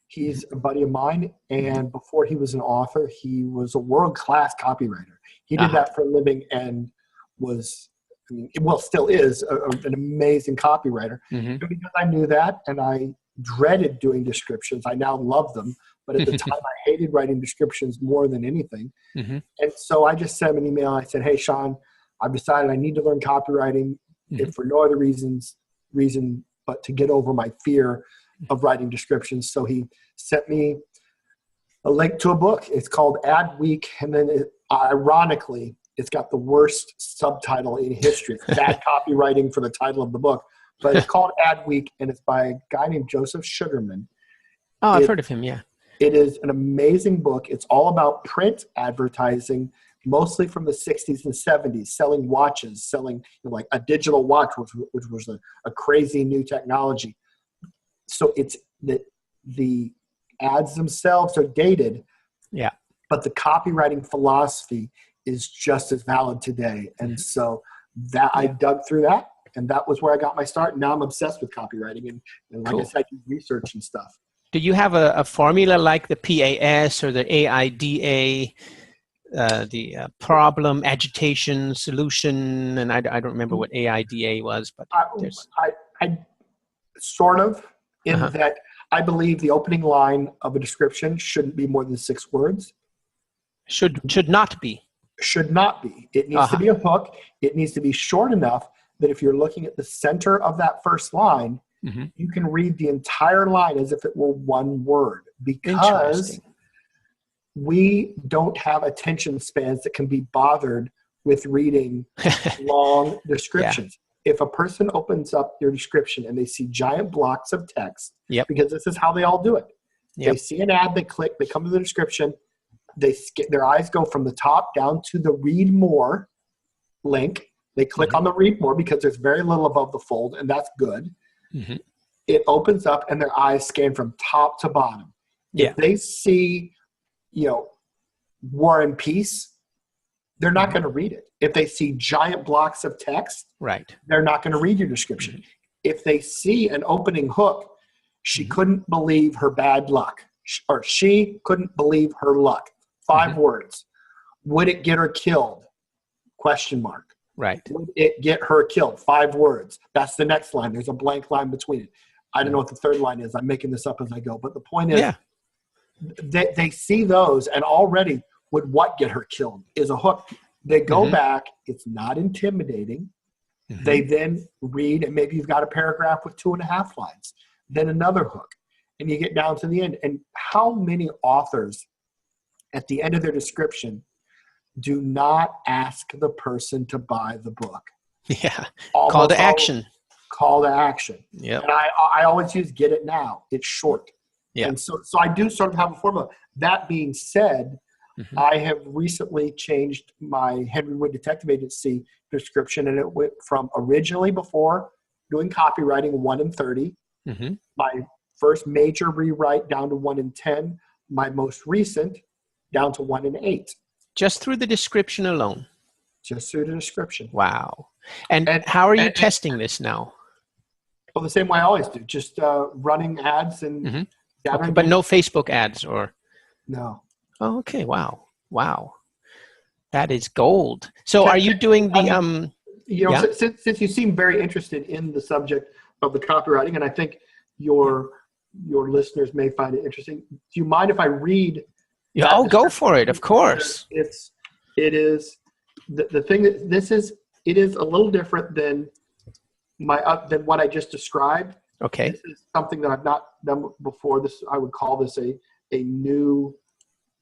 He's a buddy of mine, and before he was an author, he was a world-class copywriter. He did that for a living and was, still is an amazing copywriter. And because I knew that, and I dreaded doing descriptions, I now love them. But at the time, I hated writing descriptions more than anything. And so I just sent him an email. I said, "Hey, Sean, I've decided I need to learn copywriting, if for no other reason but to get over my fear of writing descriptions." So he sent me a link to a book. It's called Ad Week, and then ironically, it's got the worst subtitle in history. It's bad copywriting for the title of the book, but it's called Ad Week, and it's by a guy named Joseph Sugarman. Oh, I've heard of him, yeah. It is an amazing book. It's all about print advertising, mostly from the 60s and 70s, selling watches, selling like a digital watch, which was a crazy new technology. So it's the ads themselves are dated, but the copywriting philosophy is just as valid today. And so that I dug through that, and that was where I got my start. Now I'm obsessed with copywriting, and like I said, I do research and stuff. Do you have a formula like the PAS or the AIDA, the problem, agitation, solution, and I don't remember what AIDA was, but I sort of, in that I believe the opening line of a description shouldn't be more than 6 words. Should not be. Should not be. It needs to be a hook. It needs to be short enough that if you're looking at the center of that first line, you can read the entire line as if it were one word, because we don't have attention spans that can be bothered with reading long descriptions. If a person opens up your description and they see giant blocks of text, because this is how they all do it. They see an ad, they click, they come to the description, their eyes go from the top down to the read more link. They click on the read more because there's very little above the fold, and that's good. It opens up and their eyes scan from top to bottom. If they see, War and Peace, they're not going to read it. If they see giant blocks of text, they're not going to read your description. If they see an opening hook, she couldn't believe her bad luck, or she couldn't believe her luck. 5 words. Would it get her killed? Question mark. Would it get her killed? 5 words. That's the next line. There's a blank line between it. I don't know what the third line is. I'm making this up as I go. But the point is, they see those, and already would what get her killed is a hook. They go back. It's not intimidating. They then read, and maybe you've got a paragraph with 2.5 lines, then another hook, and you get down to the end. And how many authors at the end of their description do not ask the person to buy the book. Yeah. Almost Call to always action. Call to action. Yep. And I always use get it now. It's short. Yeah. And so I do sort of have a formula. That being said, I have recently changed my Henry Wood Detective Agency description, and it went from originally before doing copywriting 1 in 30, my first major rewrite down to 1 in 10, my most recent down to 1 in 8. Just through the description alone. Just through the description. Wow. And how are you testing this now? Well, the same way I always do, just running ads and Okay, but no Facebook ads or? No. Oh, okay. Wow. That is gold. So are you doing the, since you seem very interested in the subject of the copywriting, and I think your listeners may find it interesting, do you mind if I read? Yeah, oh, go for it. Of course. It is the thing that it is a little different than than what I just described. Okay. This is something that I've not done before. I would call this a new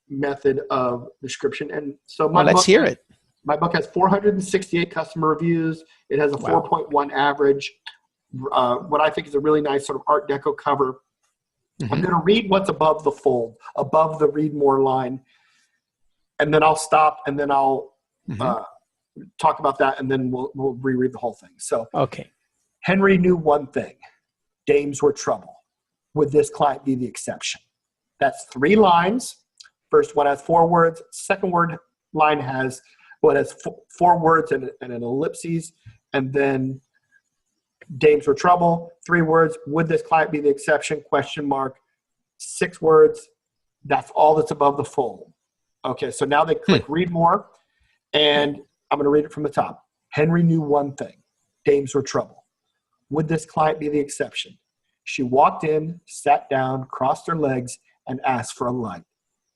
method of description. And so let's hear it. My book has 468 customer reviews. It has a 4.1 average. What I think is a really nice sort of Art Deco cover. I'm going to read what's above the fold, above the read more line. And then I'll stop, and then I'll talk about that, and then we'll reread the whole thing. So, okay. Henry knew one thing. Dames were trouble. Would this client be the exception? That's 3 lines. First one has 4 words. Second line has 4 words and an ellipses. And then dames were trouble. 3 words. Would this client be the exception? Question mark. 6 words. That's all that's above the fold. Okay, so now they click read more. And I'm going to read it from the top. Henry knew one thing. Dames were trouble. Would this client be the exception? She walked in, sat down, crossed her legs, and asked for a light.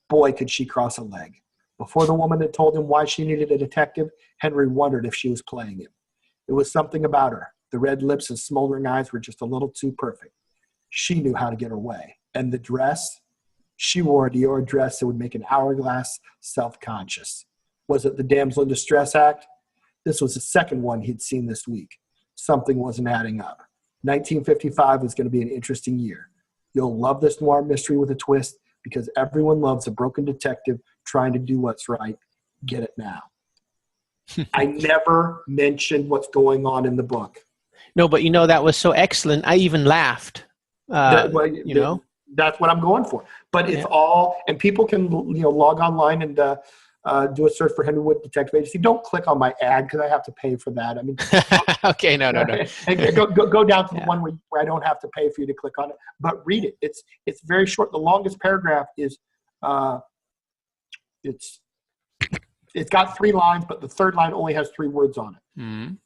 Boy, could she cross a leg. Before the woman had told him why she needed a detective, Henry wondered if she was playing him. It was something about her. The red lips and smoldering eyes were just a little too perfect. She knew how to get her way. And the dress? She wore a Dior dress that would make an hourglass self-conscious. Was it the Damsel in Distress act? This was the second one he'd seen this week. Something wasn't adding up. 1955 was going to be an interesting year. You'll love this noir mystery with a twist because everyone loves a broken detective trying to do what's right. Get it now. I never mentioned what's going on in the book. No, but that was so excellent. I even laughed. That's what I'm going for. But it's all, and people can log online and do a search for Henry Wood Detective Agency. Don't click on my ad because I have to pay for that. I mean, okay, no. And go down to the one where I don't have to pay for you to click on it. But read it. It's very short. The longest paragraph is it's got 3 lines, but the third line only has 3 words on it.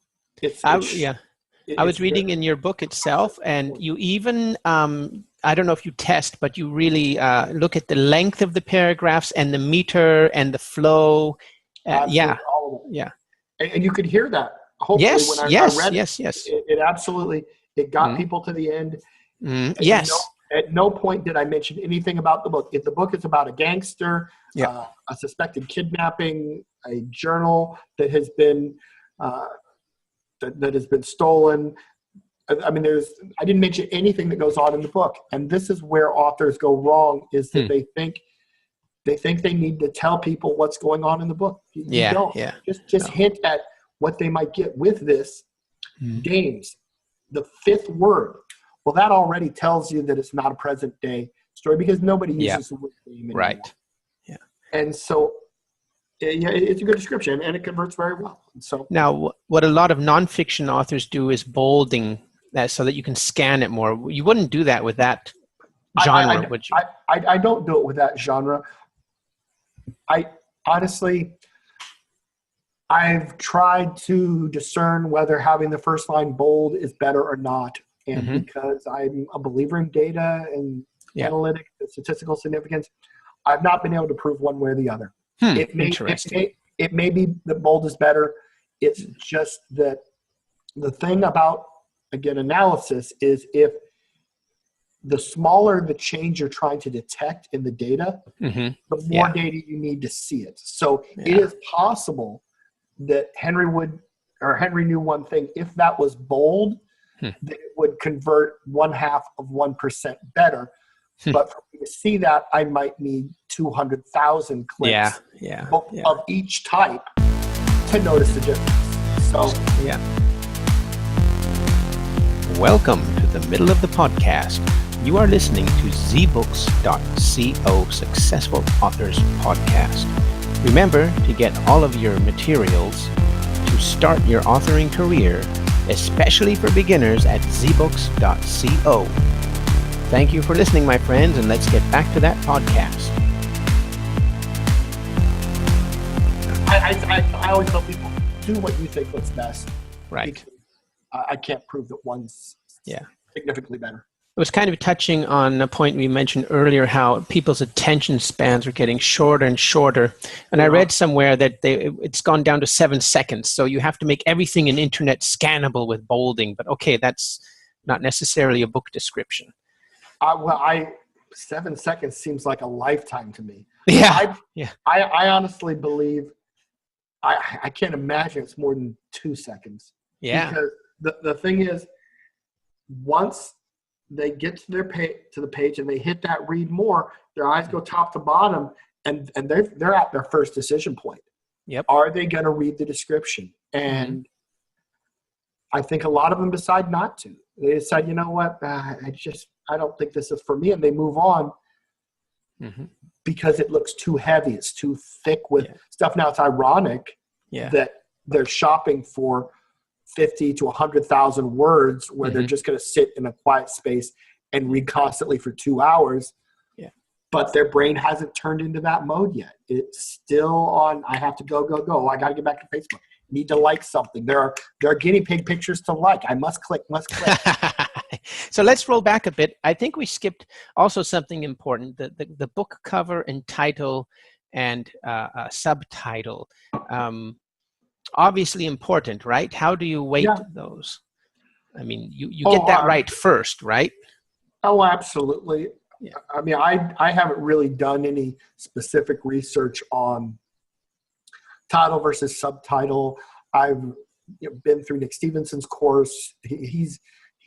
I was reading in your book itself, and you even I don't know if you test, but you really look at the length of the paragraphs and the meter and the flow. All of it. And you could hear that. Hopefully, when I read it, it absolutely got people to the end. Yes. At no point did I mention anything about the book. If the book is about a gangster, a suspected kidnapping, a journal that has been that has been stolen. I mean, I didn't mention anything that goes on in the book, and this is where authors go wrong: is that they think they need to tell people what's going on in the book. You don't. Just hint at what they might get with this. Dames, the 5th word. Well, that already tells you that it's not a present day story because nobody uses the word dame anymore. Right. Yeah. And so, it's a good description, and it converts very well. So now, what a lot of nonfiction authors do is bolding that so that you can scan it more. You wouldn't do that with that genre, would you? I don't do it with that genre. Honestly, I've tried to discern whether having the first line bold is better or not. And because I'm a believer in data and analytics and statistical significance, I've not been able to prove one way or the other. It may be that bold is better. It's just that the thing about, again, analysis is if the smaller the change you're trying to detect in the data, the more data you need to see it. So it is possible that Henry knew one thing. If that was bold, that it would convert 0.5% better. But for me to see that, I might need 200,000 clicks of each type to notice the difference. So Welcome to the middle of the podcast. You are listening to zbooks.co Successful Authors Podcast. Remember to get all of your materials to start your authoring career, especially for beginners, at zbooks.co. Thank you for listening, my friends, and let's get back to that podcast. I always tell people, do what you think looks best. Right. I can't prove that one's significantly better. It was kind of touching on a point we mentioned earlier, how people's attention spans are getting shorter and shorter. And I read somewhere that it's gone down to 7 seconds. So you have to make everything in internet scannable with bolding. But okay, that's not necessarily a book description. 7 seconds seems like a lifetime to me. I honestly believe I can't imagine it's more than 2 seconds. Yeah. Because the thing is, once they get to the page and they hit that read more, their eyes go top to bottom, and they're at their first decision point. Yep. Are they going to read the description? And I think a lot of them decide not to. They decide, you know what, I don't think this is for me, and they move on because it looks too heavy. It's too thick with stuff. Now it's ironic that they're shopping for 50 to 100,000 words where they're just going to sit in a quiet space and read constantly for 2 hours. Yeah. But their brain hasn't turned into that mode yet. It's still on, I have to go. I got to get back to Facebook. Need to like something. There are guinea pig pictures to like. I must click. So let's roll back a bit. I think we skipped also something important, the book cover and title and subtitle. Obviously important, right? How do you weight those? I mean, you get that right first, right? Oh, absolutely. Yeah. I mean, I haven't really done any specific research on title versus subtitle. I've been through Nick Stevenson's course. He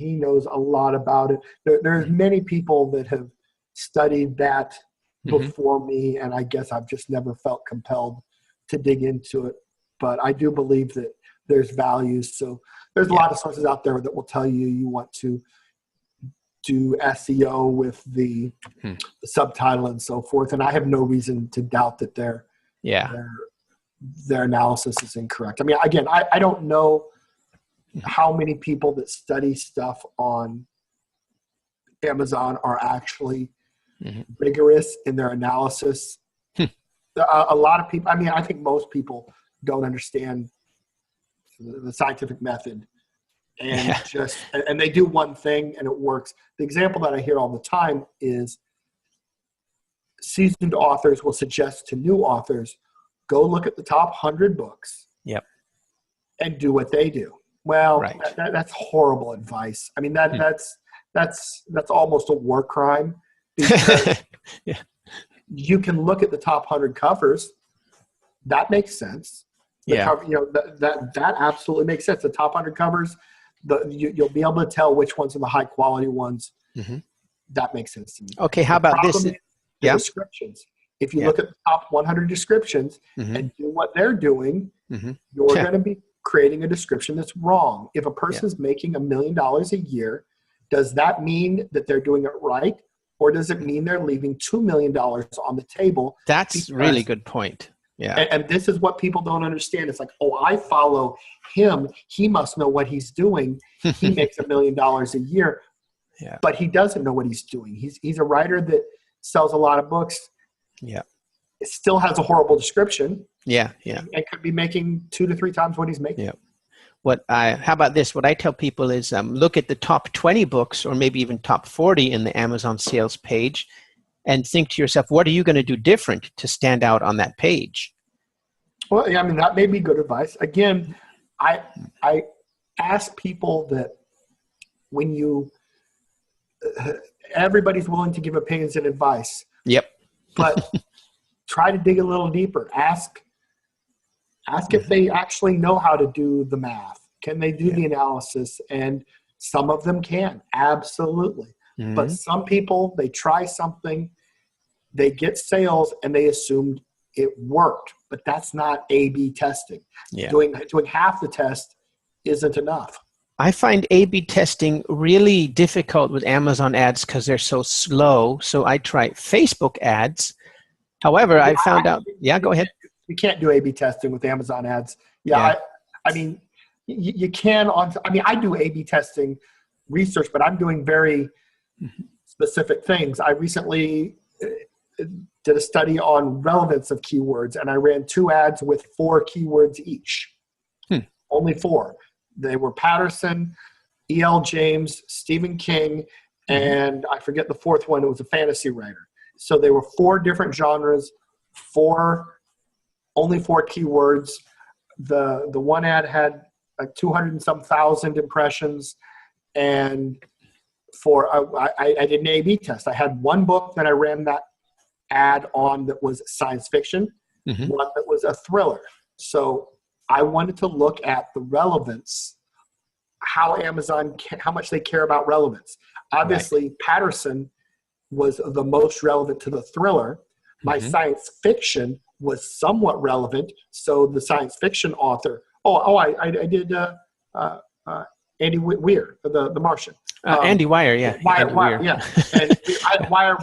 knows a lot about it. There's many people that have studied that before me, and I guess I've just never felt compelled to dig into it. But I do believe that there's values. So there's a lot of sources out there that will tell you want to do SEO with the subtitle and so forth. And I have no reason to doubt that their analysis is incorrect. I mean, again, I don't know how many people that study stuff on Amazon are actually rigorous in their analysis. A lot of people, I mean, I think most people don't understand the scientific method and and they do one thing and it works. The example that I hear all the time is seasoned authors will suggest to new authors, go look at the top 100 books and do what they do. Well, that's horrible advice. I mean, that's almost a war crime, because you can look at the top 100 covers. That makes sense. Cover, that absolutely makes sense. The top 100 covers, you'll be able to tell which ones are the high quality ones. That makes sense to me. Okay, how about this? Descriptions. If you look at the top 100 descriptions and do what they're doing, you're going to be creating a description that's wrong. If a person's making $1 million a year, does that mean that they're doing it right? Or does it mean they're leaving $2 million on the table? That's a really good point. Yeah. And this is what people don't understand. It's like, oh, I follow him. He must know what he's doing. He makes $1 million a year, but he doesn't know what he's doing. He's a writer that sells a lot of books. Yeah. It still has a horrible description. And could be making 2 to 3 times what he's making. How about this? What I tell people is look at the top 20 books or maybe even top 40 in the Amazon sales page and think to yourself, what are you going to do different to stand out on that page? Well, I mean, that may be good advice. Again, I ask people that when you everybody's willing to give opinions and advice. Yep. But try to dig a little deeper. Ask if they actually know how to do the math. Can they do the analysis? And some of them can, absolutely. But some people, they try something, they get sales, and they assumed it worked. But that's not A/B testing. Yeah. Doing half the test isn't enough. I find A/B testing really difficult with Amazon ads because they're so slow. So I try Facebook ads. However, I found out. Yeah, go ahead. You can't do A/B testing with Amazon ads. Yeah. I mean, you can I do A/B testing research, but I'm doing very specific things. I recently did a study on relevance of keywords, and I ran 2 ads with 4 keywords each. Only 4. They were Patterson, E.L. James, Stephen King, and I forget the 4th one. It was a fantasy writer. So they were 4 different genres, only 4 keywords. The one ad had like 200 and some thousand impressions, and I did an A/B test. I had one book that I ran that ad on that was science fiction, one that was a thriller. So I wanted to look at the relevance, how much they care about relevance. Obviously, Patterson was the most relevant to the thriller. My science fiction was somewhat relevant. So the science fiction author, I did Andy Weir, the Martian. Andy Weir, yeah. Weir, yeah. And Weir,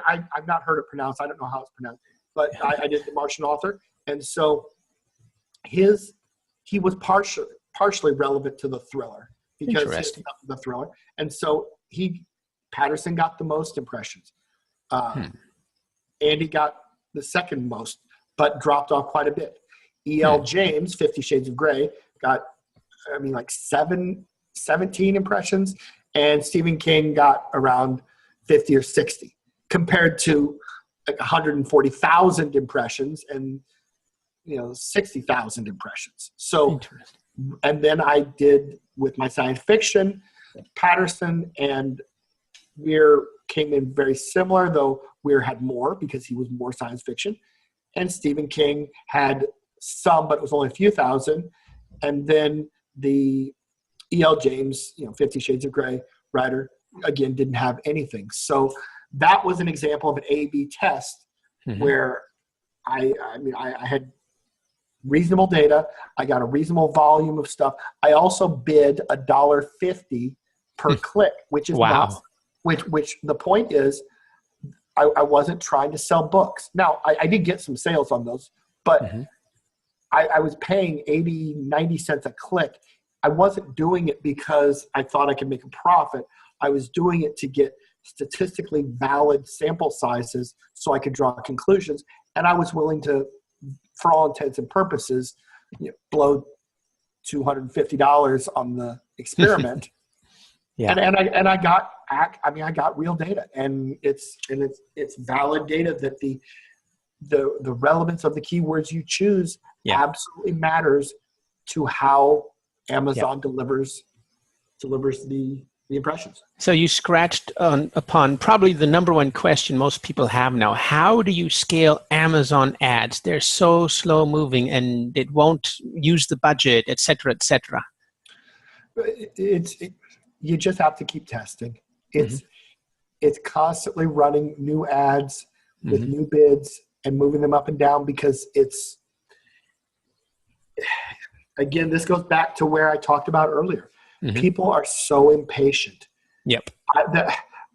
I've not heard it pronounced. I don't know how it's pronounced, but I did the Martian author. And so he was partially relevant to the thriller because he's the thriller. And so Patterson got the most impressions. Andy got the second most, but dropped off quite a bit. E.L. James, 50 Shades of Grey, got, like 17 impressions, and Stephen King got around 50 or 60, compared to like 140,000 impressions and 60,000 impressions. So, and then I did with my science fiction, Patterson and Weir came in very similar, though Weir had more because he was more science fiction. And Stephen King had some, but it was only a few thousand. And then the E.L. James, 50 Shades of Grey writer, again, didn't have anything. So that was an example of an A/B test where I had reasonable data. I got a reasonable volume of stuff. I also bid $1.50 per click, which is wow. Which the point is, I wasn't trying to sell books. Now, I did get some sales on those, but I was paying 80, 90 cents a click. I wasn't doing it because I thought I could make a profit. I was doing it to get statistically valid sample sizes so I could draw conclusions. And I was willing to, for all intents and purposes, blow $250 on the experiment. Yeah. And I got real data, and it's valid data that the relevance of the keywords you choose absolutely matters to how Amazon delivers the impressions. So you scratched upon probably the number one question most people have now. How do you scale Amazon ads? They're so slow moving and it won't use the budget, et cetera, et cetera. You just have to keep testing. It's constantly running new ads with new bids and moving them up and down because again, this goes back to where I talked about earlier. People are so impatient. Yep.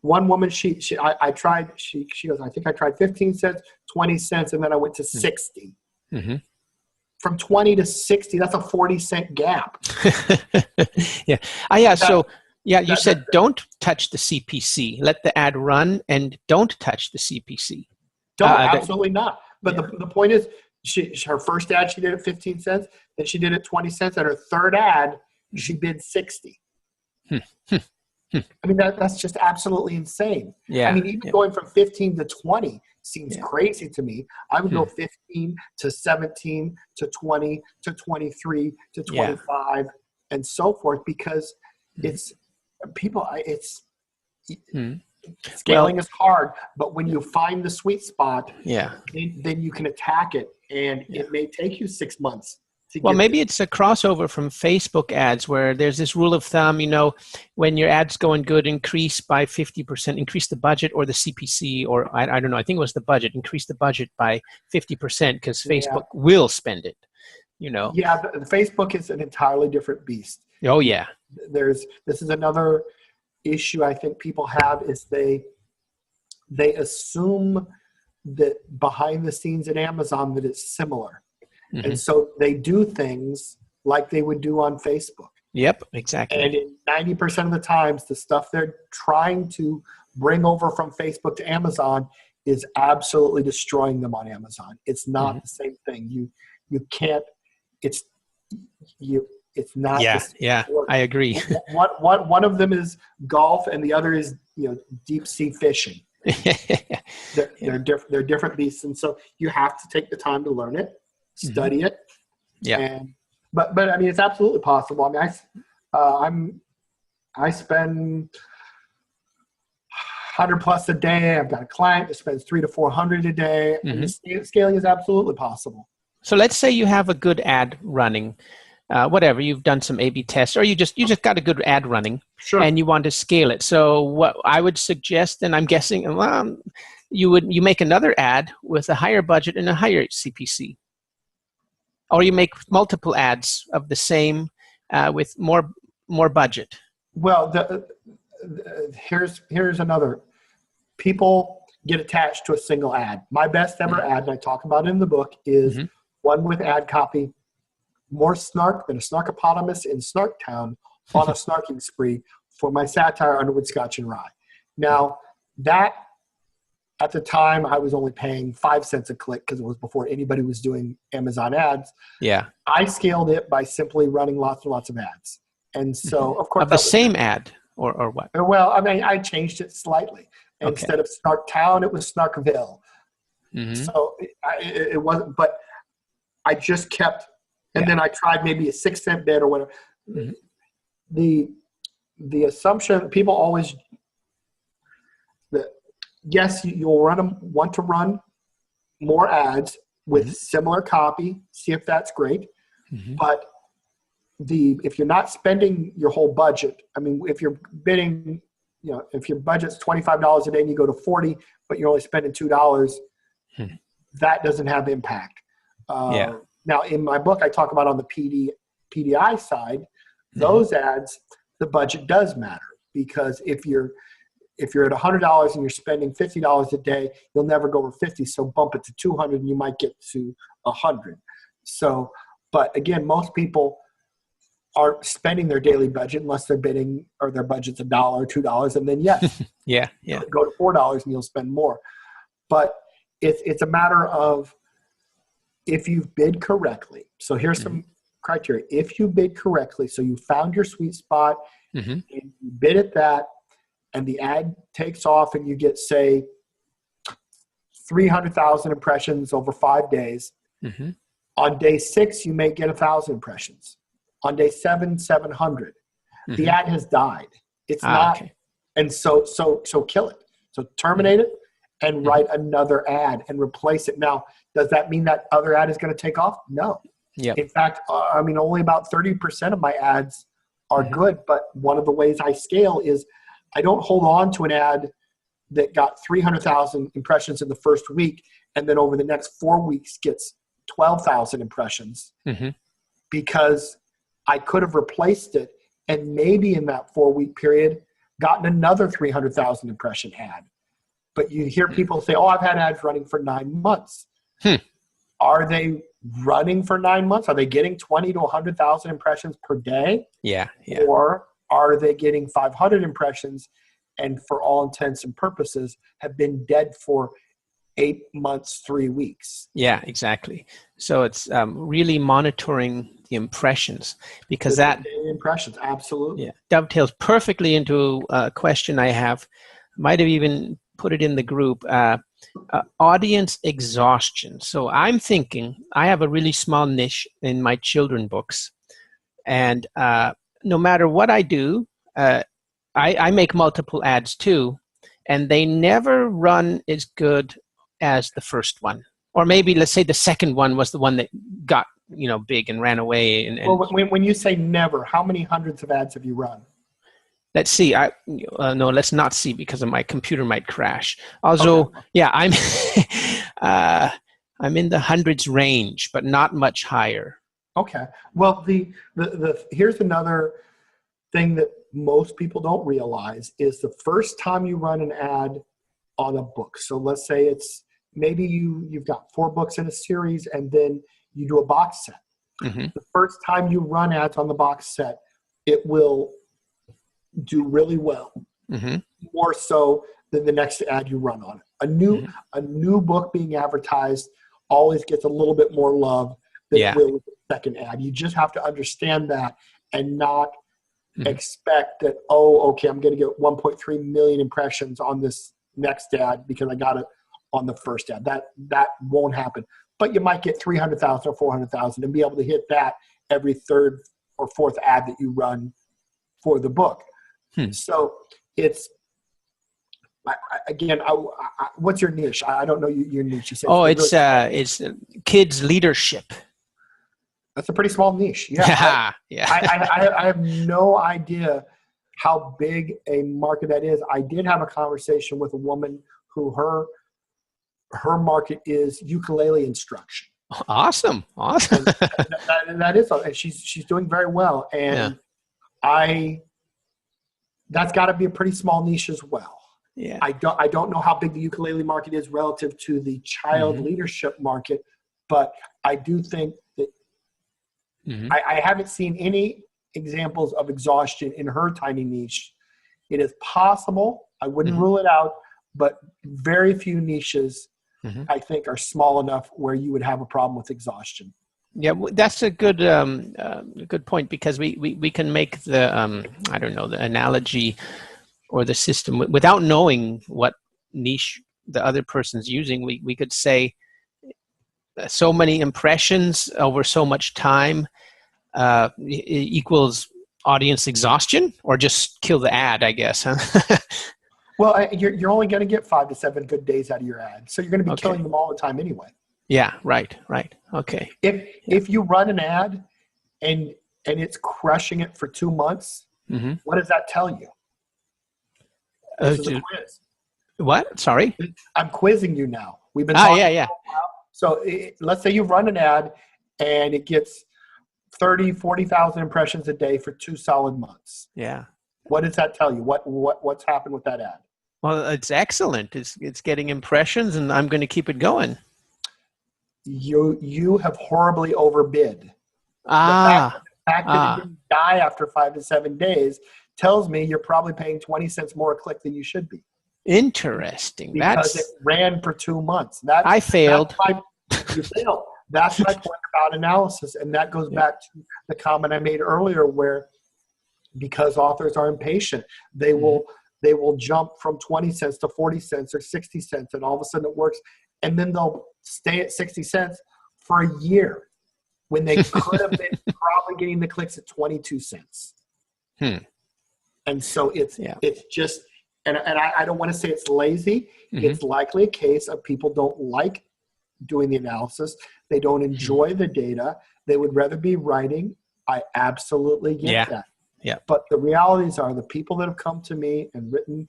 One woman, she goes, I think I tried 15 cents, 20 cents, and then I went to 60. From 20 to 60, that's a 40-cent gap. You said don't touch the CPC. Let the ad run and don't touch the CPC. Absolutely not. But the point is, her first ad, she did at 15 cents. Then she did it 20 cents. And her third ad, she bid 60. I mean, that's just absolutely insane. Yeah. I mean, even going from 15 to 20 seems crazy to me. I would go 15 to 17 to 20 to 23 to 25 and so forth because it's people. Scaling is hard, but when you find the sweet spot, Yeah. then you can attack it, and it may take you 6 months. Well, maybe it's a crossover from Facebook ads where there's this rule of thumb, when your ad's going good, increase by 50%, increase the budget or the CPC, or I don't know, I think it was the budget, increase the budget by 50% because Facebook will spend it, Yeah, the Facebook is an entirely different beast. Oh, yeah. This is another issue I think people have is they assume that behind the scenes at Amazon that it's similar. Mm-hmm. And so they do things like they would do on Facebook. Yep, exactly. And in 90% of the times, the stuff they're trying to bring over from Facebook to Amazon is absolutely destroying them on Amazon. It's not the same thing. You can't. It's not. Yeah. I agree. One of them is golf, and the other is deep sea fishing. They're different beasts, and so you have to take the time to learn it, study it. Yeah. But I mean, it's absolutely possible. I mean, I spend $100+ a day. I've got a client that spends $300 to $400 a day. And scaling is absolutely possible. So let's say you have a good ad running, whatever, you've done some A/B tests, or you just got a good ad running, sure, and you want to scale it. So what I would suggest, and I'm guessing, you make another ad with a higher budget and a higher CPC, or you make multiple ads of the same with more budget. Well, here's another. People get attached to a single ad. My best ever ad, and I talk about it in the book, is one with ad copy, more snark than a snarkopotamus in Snarktown on a snarking spree for my satire Underwood Scotch and Rye. Now, that at the time I was only paying 5 cents a click because it was before anybody was doing Amazon ads. Yeah. I scaled it by simply running lots and lots of ads. And so, of course, of the same ad or what? Well, I mean, I changed it slightly. Instead of Snarktown, it was Snarkville. So it wasn't, but I just kept, and then I tried maybe a 6 cent bid or whatever. The assumption people always that yes, you'll want to run more ads with similar copy, see if that's great. But if you're not spending your whole budget, I mean, if you're bidding, if your budget's $25 a day and you go to $40, but you're only spending $2, that doesn't have impact. Now, in my book, I talk about on the PDI side, those ads, the budget does matter because if you're at $100 and you're spending $50 a day, you'll never go over 50. So bump it to 200 and you might get to 100. So, but again, most people aren't spending their daily budget unless they're bidding or their budget's $1 or $2. And then yes, go to $4 and you'll spend more. But it's a matter of if you've bid correctly. So here's some criteria. If you bid correctly, so you found your sweet spot and you bid at that, and the ad takes off and you get, say, 300,000 impressions over 5 days. On day 6, you may get 1,000 impressions. On day 7, 700. The ad has died. It's not. Okay. And so kill it. So terminate it and write another ad and replace it. Now, does that mean that other ad is going to take off? No. In fact, I mean, only about 30% of my ads are good. But one of the ways I scale is I don't hold on to an ad that got 300,000 impressions in the first week and then over the next 4 weeks gets 12,000 impressions because I could have replaced it and maybe in that 4-week period gotten another 300,000 impression ad. But you hear people say, oh, I've had ads running for 9 months. Are they running for 9 months? Are they getting 20 to 100,000 impressions per day? Yeah. Or are they getting 500 impressions and for all intents and purposes have been dead for 8 months, 3 weeks? Yeah, exactly. So it's really monitoring the impressions because that impressions, absolutely. Yeah, dovetails perfectly into a question I have. Might have even put it in the group. Audience exhaustion. So I'm thinking I have a really small niche in my children books, and no matter what I do, I make multiple ads too. and they never run as good as the first one. Or maybe let's say the second one was the one that got, big and ran away. And well, when you say never, how many hundreds of ads have you run? Let's see. No, let's not see because my computer might crash. Also, Okay. yeah, I'm I'm in the hundreds range, but not much higher. Okay. Well, the here's another thing that most people don't realize is the first time you run an ad on a book. So let's say it's maybe you've got 4 books in a series and then you do a box set. Mm-hmm. The first time you run ads on the box set, it will do really well, Mm-hmm. more so than the next ad you run on it. A new book being advertised always gets a little bit more love than it will with the second ad. You just have to understand that and not expect that, okay, I'm going to get 1.3 million impressions on this next ad because I got it on the first ad. That won't happen. But you might get 300,000 or 400,000 and be able to hit that every third or fourth ad that you run for the book. So it's, again, what's your niche? I don't know your niche. You said it's kids leadership. That's a pretty small niche. Yeah. I have no idea how big a market that is. I did have a conversation with a woman who her market is ukulele instruction. Awesome. And that is, and she's doing very well. And that's got to be a pretty small niche as well. Yeah. I don't know how big the ukulele market is relative to the child leadership market, but I do think that I haven't seen any examples of exhaustion in her tiny niche. It is possible. I wouldn't rule it out, but very few niches I think are small enough where you would have a problem with exhaustion. Yeah, that's a good point because we can make the the analogy or the system without knowing what niche the other person's using. We could say so many impressions over so much time equals audience exhaustion, or just kill the ad, I guess. Huh? Well, you're only going to get 5 to 7 good days out of your ad, so you're going to be killing them all the time anyway. Yeah, right. Okay. If you run an ad and it's crushing it for 2 months, what does that tell you? This is a quiz. What? Sorry? I'm quizzing you now. We've been talking. Yeah. So let's say you run an ad and it gets 30, 40,000 impressions a day for 2 solid months. Yeah. What does that tell you? What's happened with that ad? Well, it's excellent. It's getting impressions, and I'm going to keep it going. You have horribly overbid. The fact that it didn't die after 5 to 7 days tells me you're probably paying 20 cents more a click than you should be. Interesting. Because it ran for 2 months. I failed. You failed. That's my point about analysis, and that goes back to the comment I made earlier, where because authors are impatient, they will jump from 20 cents to 40 cents or 60 cents, and all of a sudden it works, and then they'll stay at 60 cents for a year when they could have been probably getting the clicks at 22 cents. And so it's just, and I don't want to say it's lazy. It's likely a case of people don't like doing the analysis. They don't enjoy the data. They would rather be writing. I absolutely get that. Yeah. But the realities are the people that have come to me and written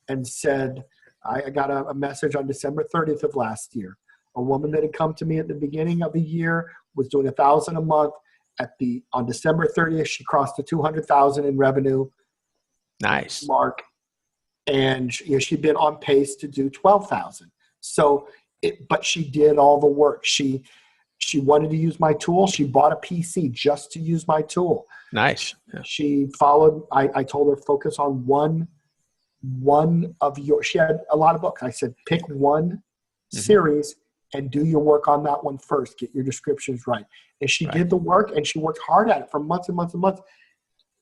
and said, I got a message on December 30th of last year. A woman that had come to me at the beginning of the year was doing $1,000 a month. On December 30th, she crossed the 200,000 in revenue. Nice. Mark. And she'd been on pace to do 12,000. So, but she did all the work. She wanted to use my tool. She bought a PC just to use my tool. Nice. Yeah. She followed. I told her focus on one of your. She had a lot of books. I said pick one series and do your work on that one first. Get your descriptions right. And she did the work, and she worked hard at it for months and months and months.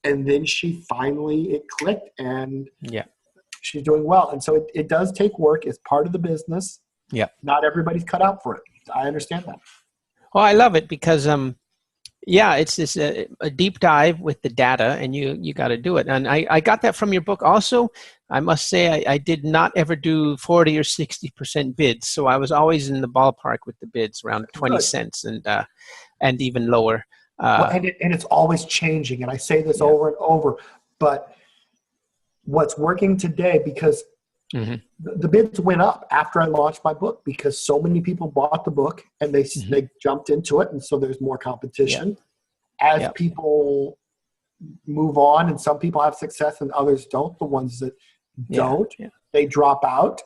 And then it clicked, and she's doing well. And so it does take work. It's part of the business. Yeah. Not everybody's cut out for it. I understand that. Well, I love it because Yeah, it's this a deep dive with the data, and you got to do it. And I got that from your book. Also, I must say I did not ever do 40 or 60% bids, so I was always in the ballpark with the bids, around 20 Good. cents and even lower. Well, and it's always changing, and I say this over and over, but what's working today, because the bids went up after I launched my book because so many people bought the book and they jumped into it, and so there's more competition. As people move on, and some people have success and others don't, the ones that don't, they drop out,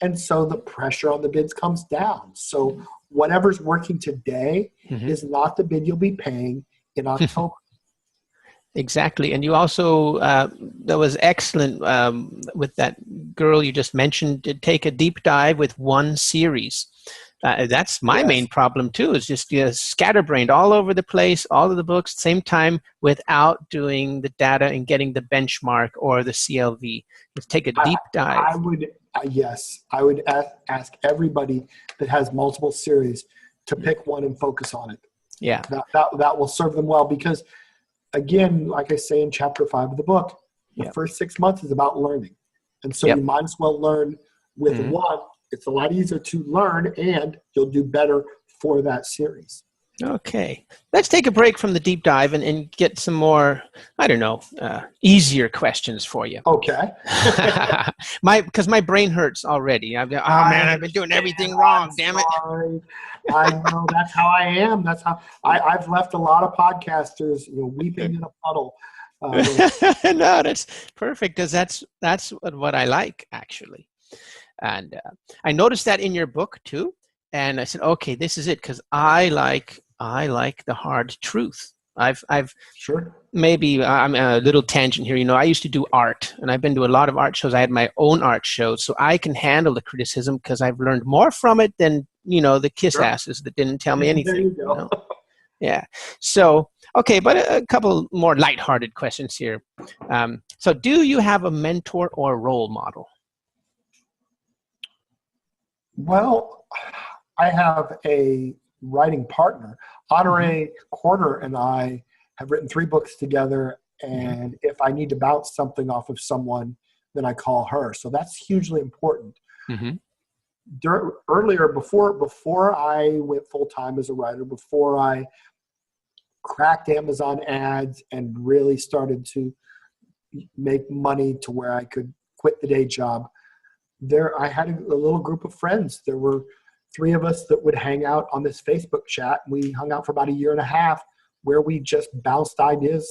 and so the pressure on the bids comes down. So whatever's working today is not the bid you'll be paying in October. Exactly. And you also, that was excellent with that girl you just mentioned, to take a deep dive with one series. That's my main problem too, is just scatterbrained all over the place, all of the books, same time, without doing the data and getting the benchmark or the CLV. Just take a deep dive. I would ask everybody that has multiple series to pick one and focus on it. Yeah. That will serve them well, because again, like I say in chapter 5 of the book, the first 6 months is about learning. And so you might as well learn with one. It's a lot easier to learn, and you'll do better for that series. Okay. Let's take a break from the deep dive and get some more, I don't know, easier questions for you. Okay. Because my brain hurts already. I've been doing everything wrong, damn it. I know, that's how I am. That's how I've left a lot of podcasters weeping in a puddle. No, that's perfect, because that's what I like, actually. And I noticed that in your book too, and I said, okay, this is it, because I like the hard truth. I've maybe I'm a little tangent here. I used to do art, and I've been to a lot of art shows. I had my own art shows, so I can handle the criticism because I've learned more from it than the kiss asses that didn't tell me anything. There you go. Yeah. So okay, but a couple more lighthearted questions here. So, do you have a mentor or role model? Well, I have a writing partner. Honore Corder and I have written 3 books together, and if I need to bounce something off of someone, then I call her. So that's hugely important. Earlier, before I went full-time as a writer, before I cracked Amazon ads and really started to make money to where I could quit the day job, I had a little group of friends. There were 3 of us that would hang out on this Facebook chat. We hung out for about 1.5 years where we just bounced ideas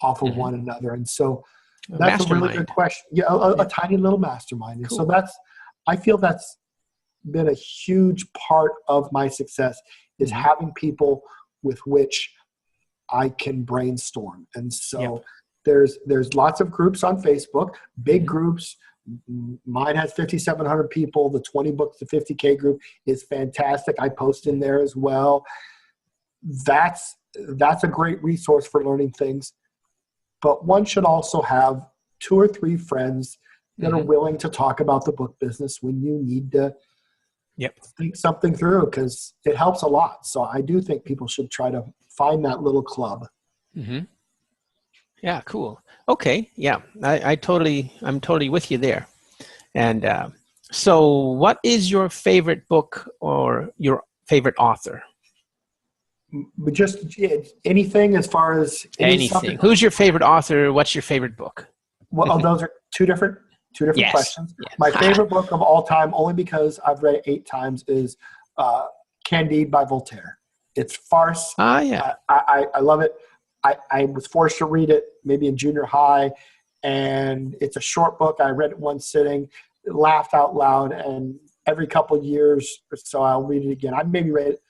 off of one another. And so that's a really good question. Yeah, a tiny little mastermind. And so I feel that's been a huge part of my success, is having people with which I can brainstorm. And so there's lots of groups on Facebook, big groups. Mine has 5,700 people. The 20 books to 50K group is fantastic. I post in there as well. That's a great resource for learning things. But one should also have 2 or 3 friends that are willing to talk about the book business when you need to think something through, because it helps a lot. So I do think people should try to find that little club. Yeah, cool. Okay, yeah, I'm totally with you there. And so, what is your favorite book or your favorite author? But just anything, as far as anything. Who's your favorite author? What's your favorite book? Well, those are two different questions. Yes. My favorite book of all time, only because I've read it 8 times, is Candide by Voltaire. It's farce. I love it. I was forced to read it maybe in junior high, and it's a short book. I read it one sitting, laughed out loud, and every couple of years or so I'll read it again. I maybe read it,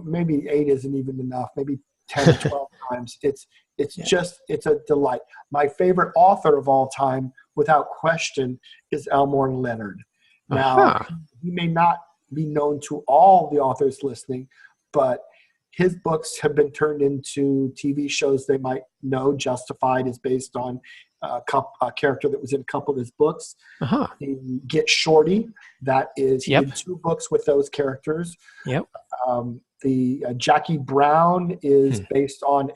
maybe 8 isn't even enough, maybe 10 or 12 times. It's a delight. My favorite author of all time, without question, is Elmore Leonard. Now, he may not be known to all the authors listening, but his books have been turned into TV shows. They might know Justified is based on a character that was in a couple of his books. Get Shorty, that is, he did 2 books with those characters. the Jackie Brown is based on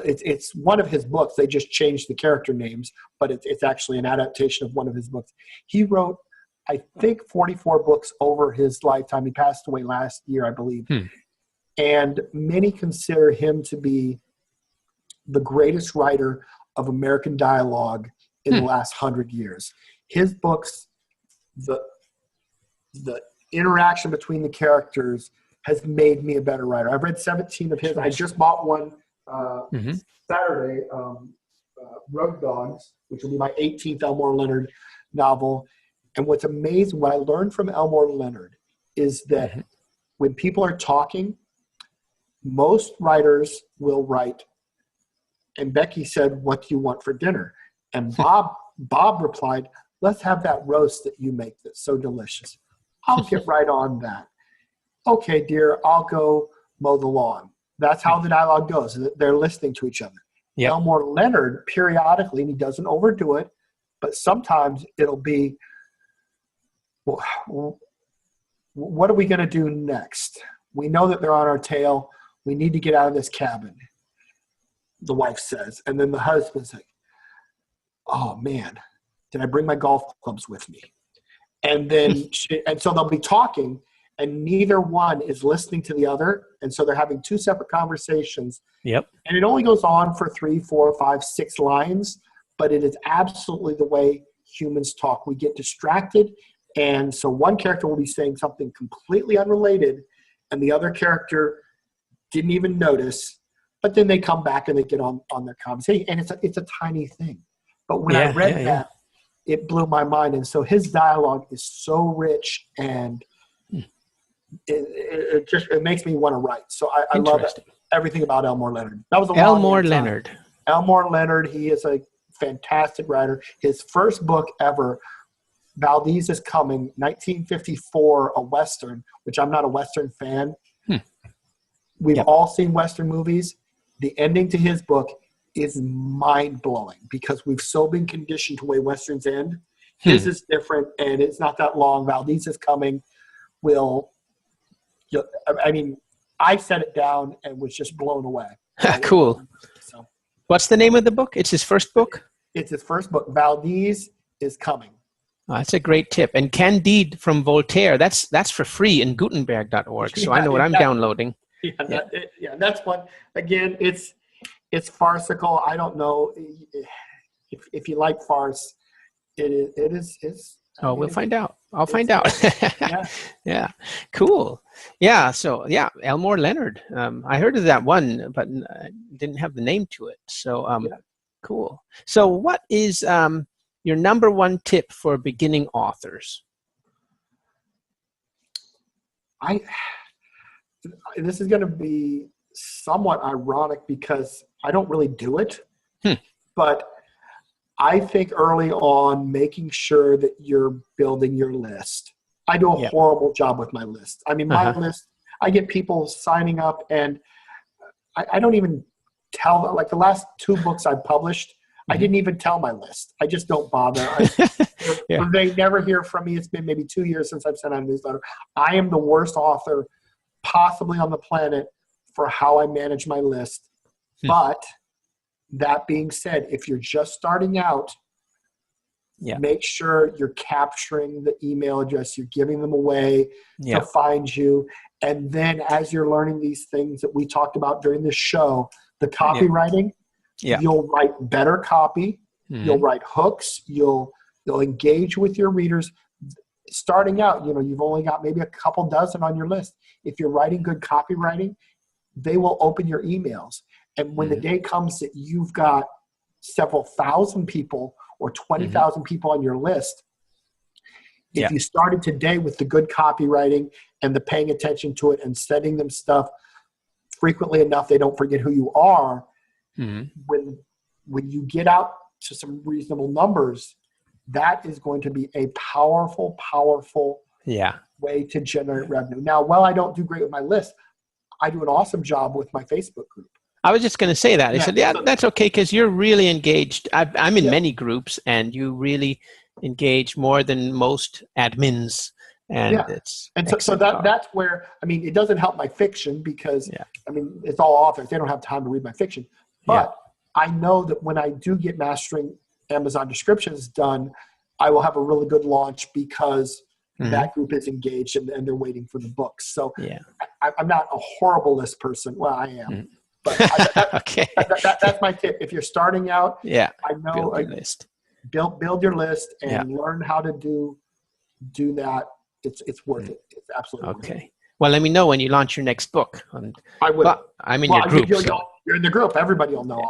it's one of his books. They just changed the character names, but it's actually an adaptation of one of his books. He wrote, I think, 44 books over his lifetime. He passed away last year, I believe. And many consider him to be the greatest writer of American dialogue in the last 100 years. His books, the interaction between the characters has made me a better writer. I've read 17 of his. I just bought one Saturday, Road Dogs, which will be my 18th Elmore Leonard novel. And what's amazing, what I learned from Elmore Leonard is that when people are talking, most writers will write, and Becky said, "What do you want for dinner?" And Bob replied, "Let's have that roast that you make that's so delicious." I'll get right on that. Okay, dear, I'll go mow the lawn. That's how the dialogue goes. They're listening to each other. Yep. Elmore Leonard, periodically, and he doesn't overdo it, but sometimes it'll be, well, what are we going to do next? We know that they're on our tail. We need to get out of this cabin, the wife says. And then the husband's like, oh, man, did I bring my golf clubs with me? And then so they'll be talking, and neither one is listening to the other. And so they're having two separate conversations. Yep. And it only goes on for 3, 4, 5, 6 lines, but it is absolutely the way humans talk. We get distracted. And so one character will be saying something completely unrelated, and the other character didn't even notice, but then they come back and they get on their conversation. And it's a tiny thing. But when I read that, it blew my mind. And so his dialogue is so rich, and it makes me want to write. So I love everything about Elmore Leonard. That was a Elmore Leonard. Elmore Leonard, he is a fantastic writer. His first book ever, Valdez is Coming, 1954, a Western, which I'm not a Western fan. We've all seen Western movies. The ending to his book is mind-blowing because we've so been conditioned to the way Westerns end. His is different, and it's not that long. Valdez is Coming I set it down and was just blown away. Cool. So, what's the name of the book? It's his first book? It's his first book, Valdez is Coming. Oh, that's a great tip. And Candide from Voltaire, that's for free in Gutenberg.org, so I know what I'm downloading. That's one. Again, it's farcical. I don't know if you like farce. It is. We'll find out. I'll find out. Yeah. Cool. Yeah. So Elmore Leonard. I heard of that one, but didn't have the name to it. So cool. So what is your number one tip for beginning authors? This is going to be somewhat ironic because I don't really do it, but I think early on making sure that you're building your list. I do a horrible job with my list. I mean, my list, I get people signing up, and I don't even tell them. Like the last 2 books I published, I didn't even tell my list. I just don't bother. They never hear from me. It's been maybe 2 years since I've sent out a newsletter. I am the worst author possibly on the planet for how I manage my list. But that being said, if you're just starting out, make sure you're capturing the email address. You're giving them away to find you. And then as you're learning these things that we talked about during this show, the copywriting, you'll write better copy. You'll write hooks. You'll engage with your readers. Starting out, you've only got maybe a couple dozen on your list. If you're writing good copywriting, they will open your emails. And when the day comes that you've got several thousand people or 20,000 people on your list, if you started today with the good copywriting and the paying attention to it and sending them stuff frequently enough they don't forget who you are, when you get out to some reasonable numbers, that is going to be a powerful way to generate revenue. Now, while I don't do great with my list, I do an awesome job with my Facebook group. I was just going to say that. I said, that's okay because you're really engaged. I'm in many groups, and you really engage more than most admins. And Yeah. it's And so that's where, I mean, it doesn't help my fiction because, I mean, it's all authors. They don't have time to read my fiction. But I know that when I do get mastering Amazon descriptions done, I will have a really good launch because that group is engaged and they're waiting for the books. So I'm not a horrible list person. Well, I am. But that's my tip. If you're starting out, I know build your list. Build your list and learn how to do that. It's worth it. It's absolutely worth it. Well, let me know when you launch your next book. I will. Well, I'm in your group. You're in the group. Everybody will know.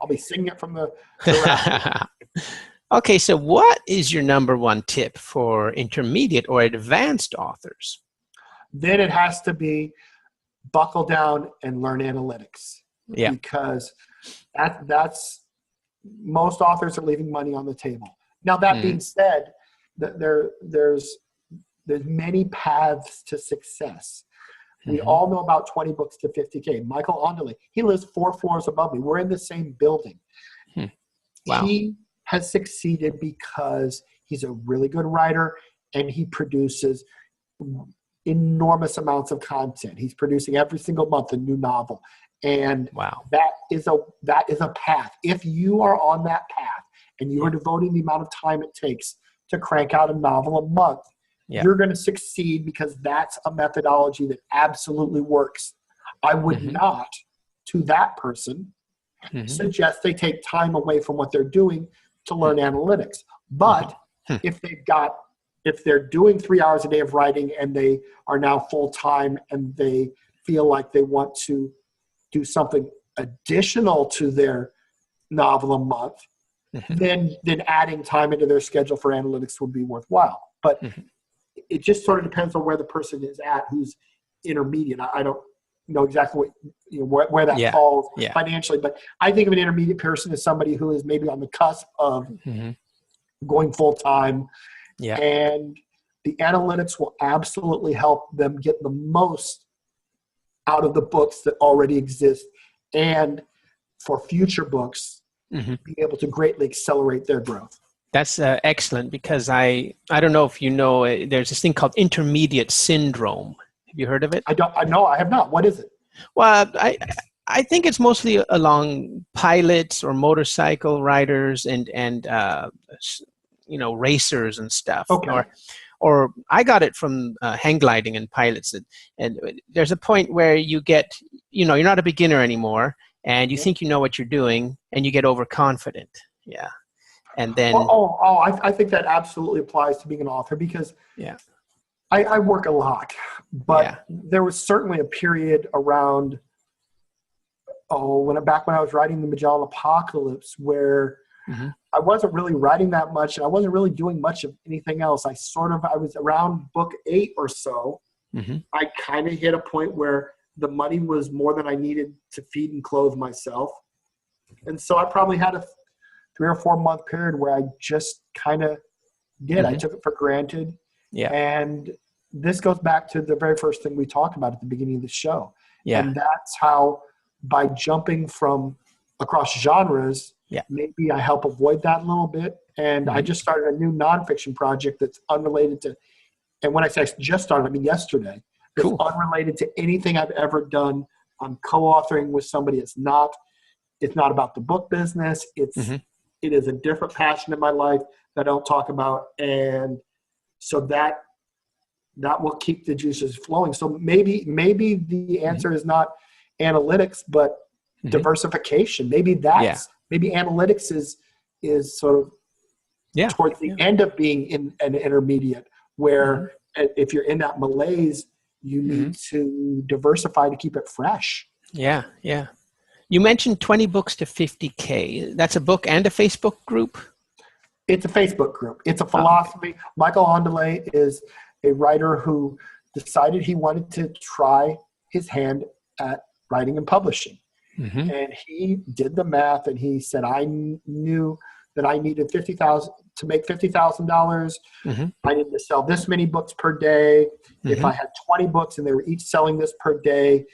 I'll be singing it from the Okay, so what is your number one tip for intermediate or advanced authors? Then it has to be buckle down and learn analytics. Yeah. Because that's most authors are leaving money on the table. Now, that being said, there's many paths to success. We all know about 20 books to 50K. Michael Ondaatje, he lives 4 floors above me. We're in the same building. Wow. He has succeeded because he's a really good writer and he produces enormous amounts of content. He's producing every single month a new novel. And that is a path. If you are on that path and you are devoting the amount of time it takes to crank out a novel a month, you're going to succeed because that's a methodology that absolutely works. I would not, to that person, suggest they take time away from what they're doing to learn analytics. But if they're doing 3 hours a day of writing and they are now full-time and they feel like they want to do something additional to their novel a month, then adding time into their schedule for analytics would be worthwhile. But it just sort of depends on where the person is at who's intermediate. I don't know exactly where that falls financially, but I think of an intermediate person as somebody who is maybe on the cusp of going full-time, and the analytics will absolutely help them get the most out of the books that already exist, and for future books, be able to greatly accelerate their growth. That's excellent because I don't know if you know, there's this thing called intermediate syndrome. Have you heard of it? I have not. What is it? Well, I think it's mostly along pilots or motorcycle riders and racers and stuff. Okay. Or I got it from hang gliding and pilots. And there's a point where you get, you're not a beginner anymore, and you think you know what you're doing, and you get overconfident. Yeah. And then I think that absolutely applies to being an author because I work a lot, but there was certainly a period around when I was writing the Magellan Apocalypse where I wasn't really writing that much and I wasn't really doing much of anything else. I was around book 8 or so. I kind of hit a point where the money was more than I needed to feed and clothe myself. And so I probably had a 3 or 4 month period where I just kind of did. I took it for granted. Yeah. And this goes back to the very first thing we talked about at the beginning of the show. Yeah. And that's how by jumping from across genres, maybe I help avoid that a little bit. And I just started a new nonfiction project that's unrelated to, and when I say just started, I mean yesterday. It's unrelated to anything I've ever done. I'm co-authoring with somebody. It's not about the book business. It is a different passion in my life that I don't talk about. And so that will keep the juices flowing. So maybe the answer is not analytics, but diversification. Maybe maybe analytics is sort of towards the end of being in an intermediate where if you're in that malaise, you need to diversify to keep it fresh. Yeah. Yeah. You mentioned 20 books to 50K. That's a book and a Facebook group? It's a Facebook group. It's a philosophy. Michael Ondaatje is a writer who decided he wanted to try his hand at writing and publishing. And he did the math and he said, I knew that I needed $50,000 to make $50,000. I needed to sell this many books per day. If I had 20 books and they were each selling this per day,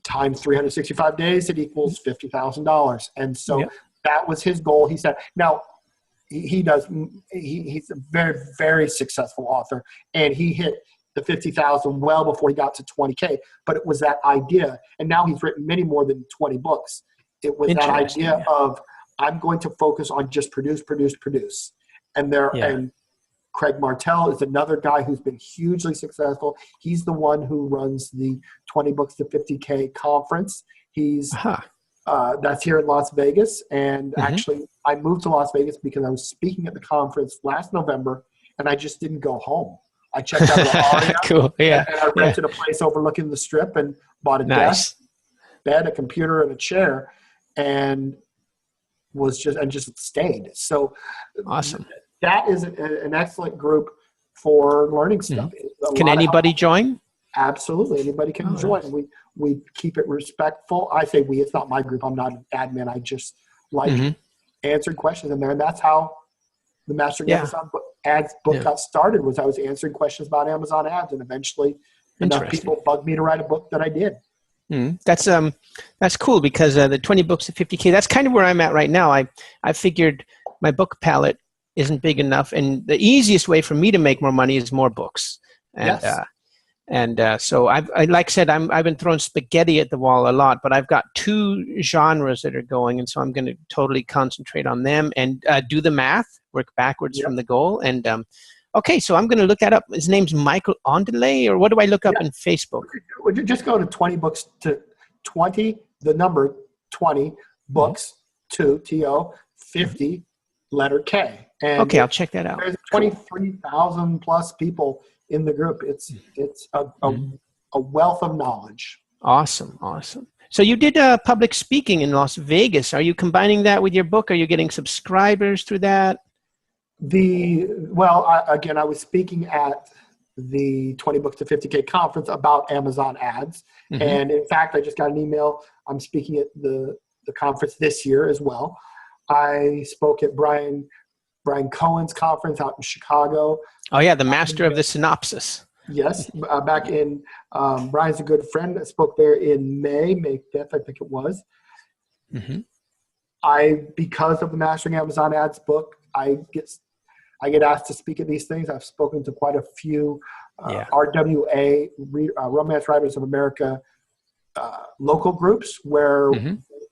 times 365 days, it equals $50,000. And so that was his goal. He said, now he does. He's a very, very successful author, and he hit the 50,000 well before he got to 20K. But it was that idea, and now he's written many more than 20 books. It was that idea of, I'm going to focus on just produce. And Craig Martell is another guy who's been hugely successful. He's the one who runs the 20 books to 50K conference. He's that's here in Las Vegas. And actually, I moved to Las Vegas because I was speaking at the conference last November, and I just didn't go home. I checked out of the Aria, cool. Yeah. And I rented a place overlooking the Strip and bought a desk, bed, a computer, and a chair, and just stayed. So awesome. That is an excellent group for learning stuff. Can anybody join? Absolutely. Anybody can join. We keep it respectful. I say we, it's not my group. I'm not an admin. I just like answering questions in there. And that's how the Mastering Amazon Ads book got started, was I was answering questions about Amazon ads, and eventually enough people bugged me to write a book that I did. That's cool, because the 20 books at 50K, that's kind of where I'm at right now. I figured my book palette isn't big enough, and the easiest way for me to make more money is more books. And so I like I said, I've been throwing spaghetti at the wall a lot, but I've got 2 genres that are going, and so I'm going to totally concentrate on them and do the math, work backwards from the goal. And okay, so I'm going to look that up. His name's Michael Ondelay, or what do I look up in Facebook? Would you just go to 20 books to 20, the number 20 books to TO 50 letter K. And okay, I'll check that out. There's 23,000 plus people in the group. It's a wealth of knowledge. Awesome. So you did public speaking in Las Vegas. Are you combining that with your book? Are you getting subscribers through that? I was speaking at the 20 Books to 50K conference about Amazon ads. And in fact, I just got an email. I'm speaking at the conference this year as well. I spoke at Brian Cohen's conference out in Chicago. Oh yeah, the master of the synopsis. Yes, back in Brian's a good friend. I spoke there in May 5th, I think it was. Because of the Mastering Amazon Ads book, I get asked to speak at these things. I've spoken to quite a few RWA, Romance Writers of America, local groups where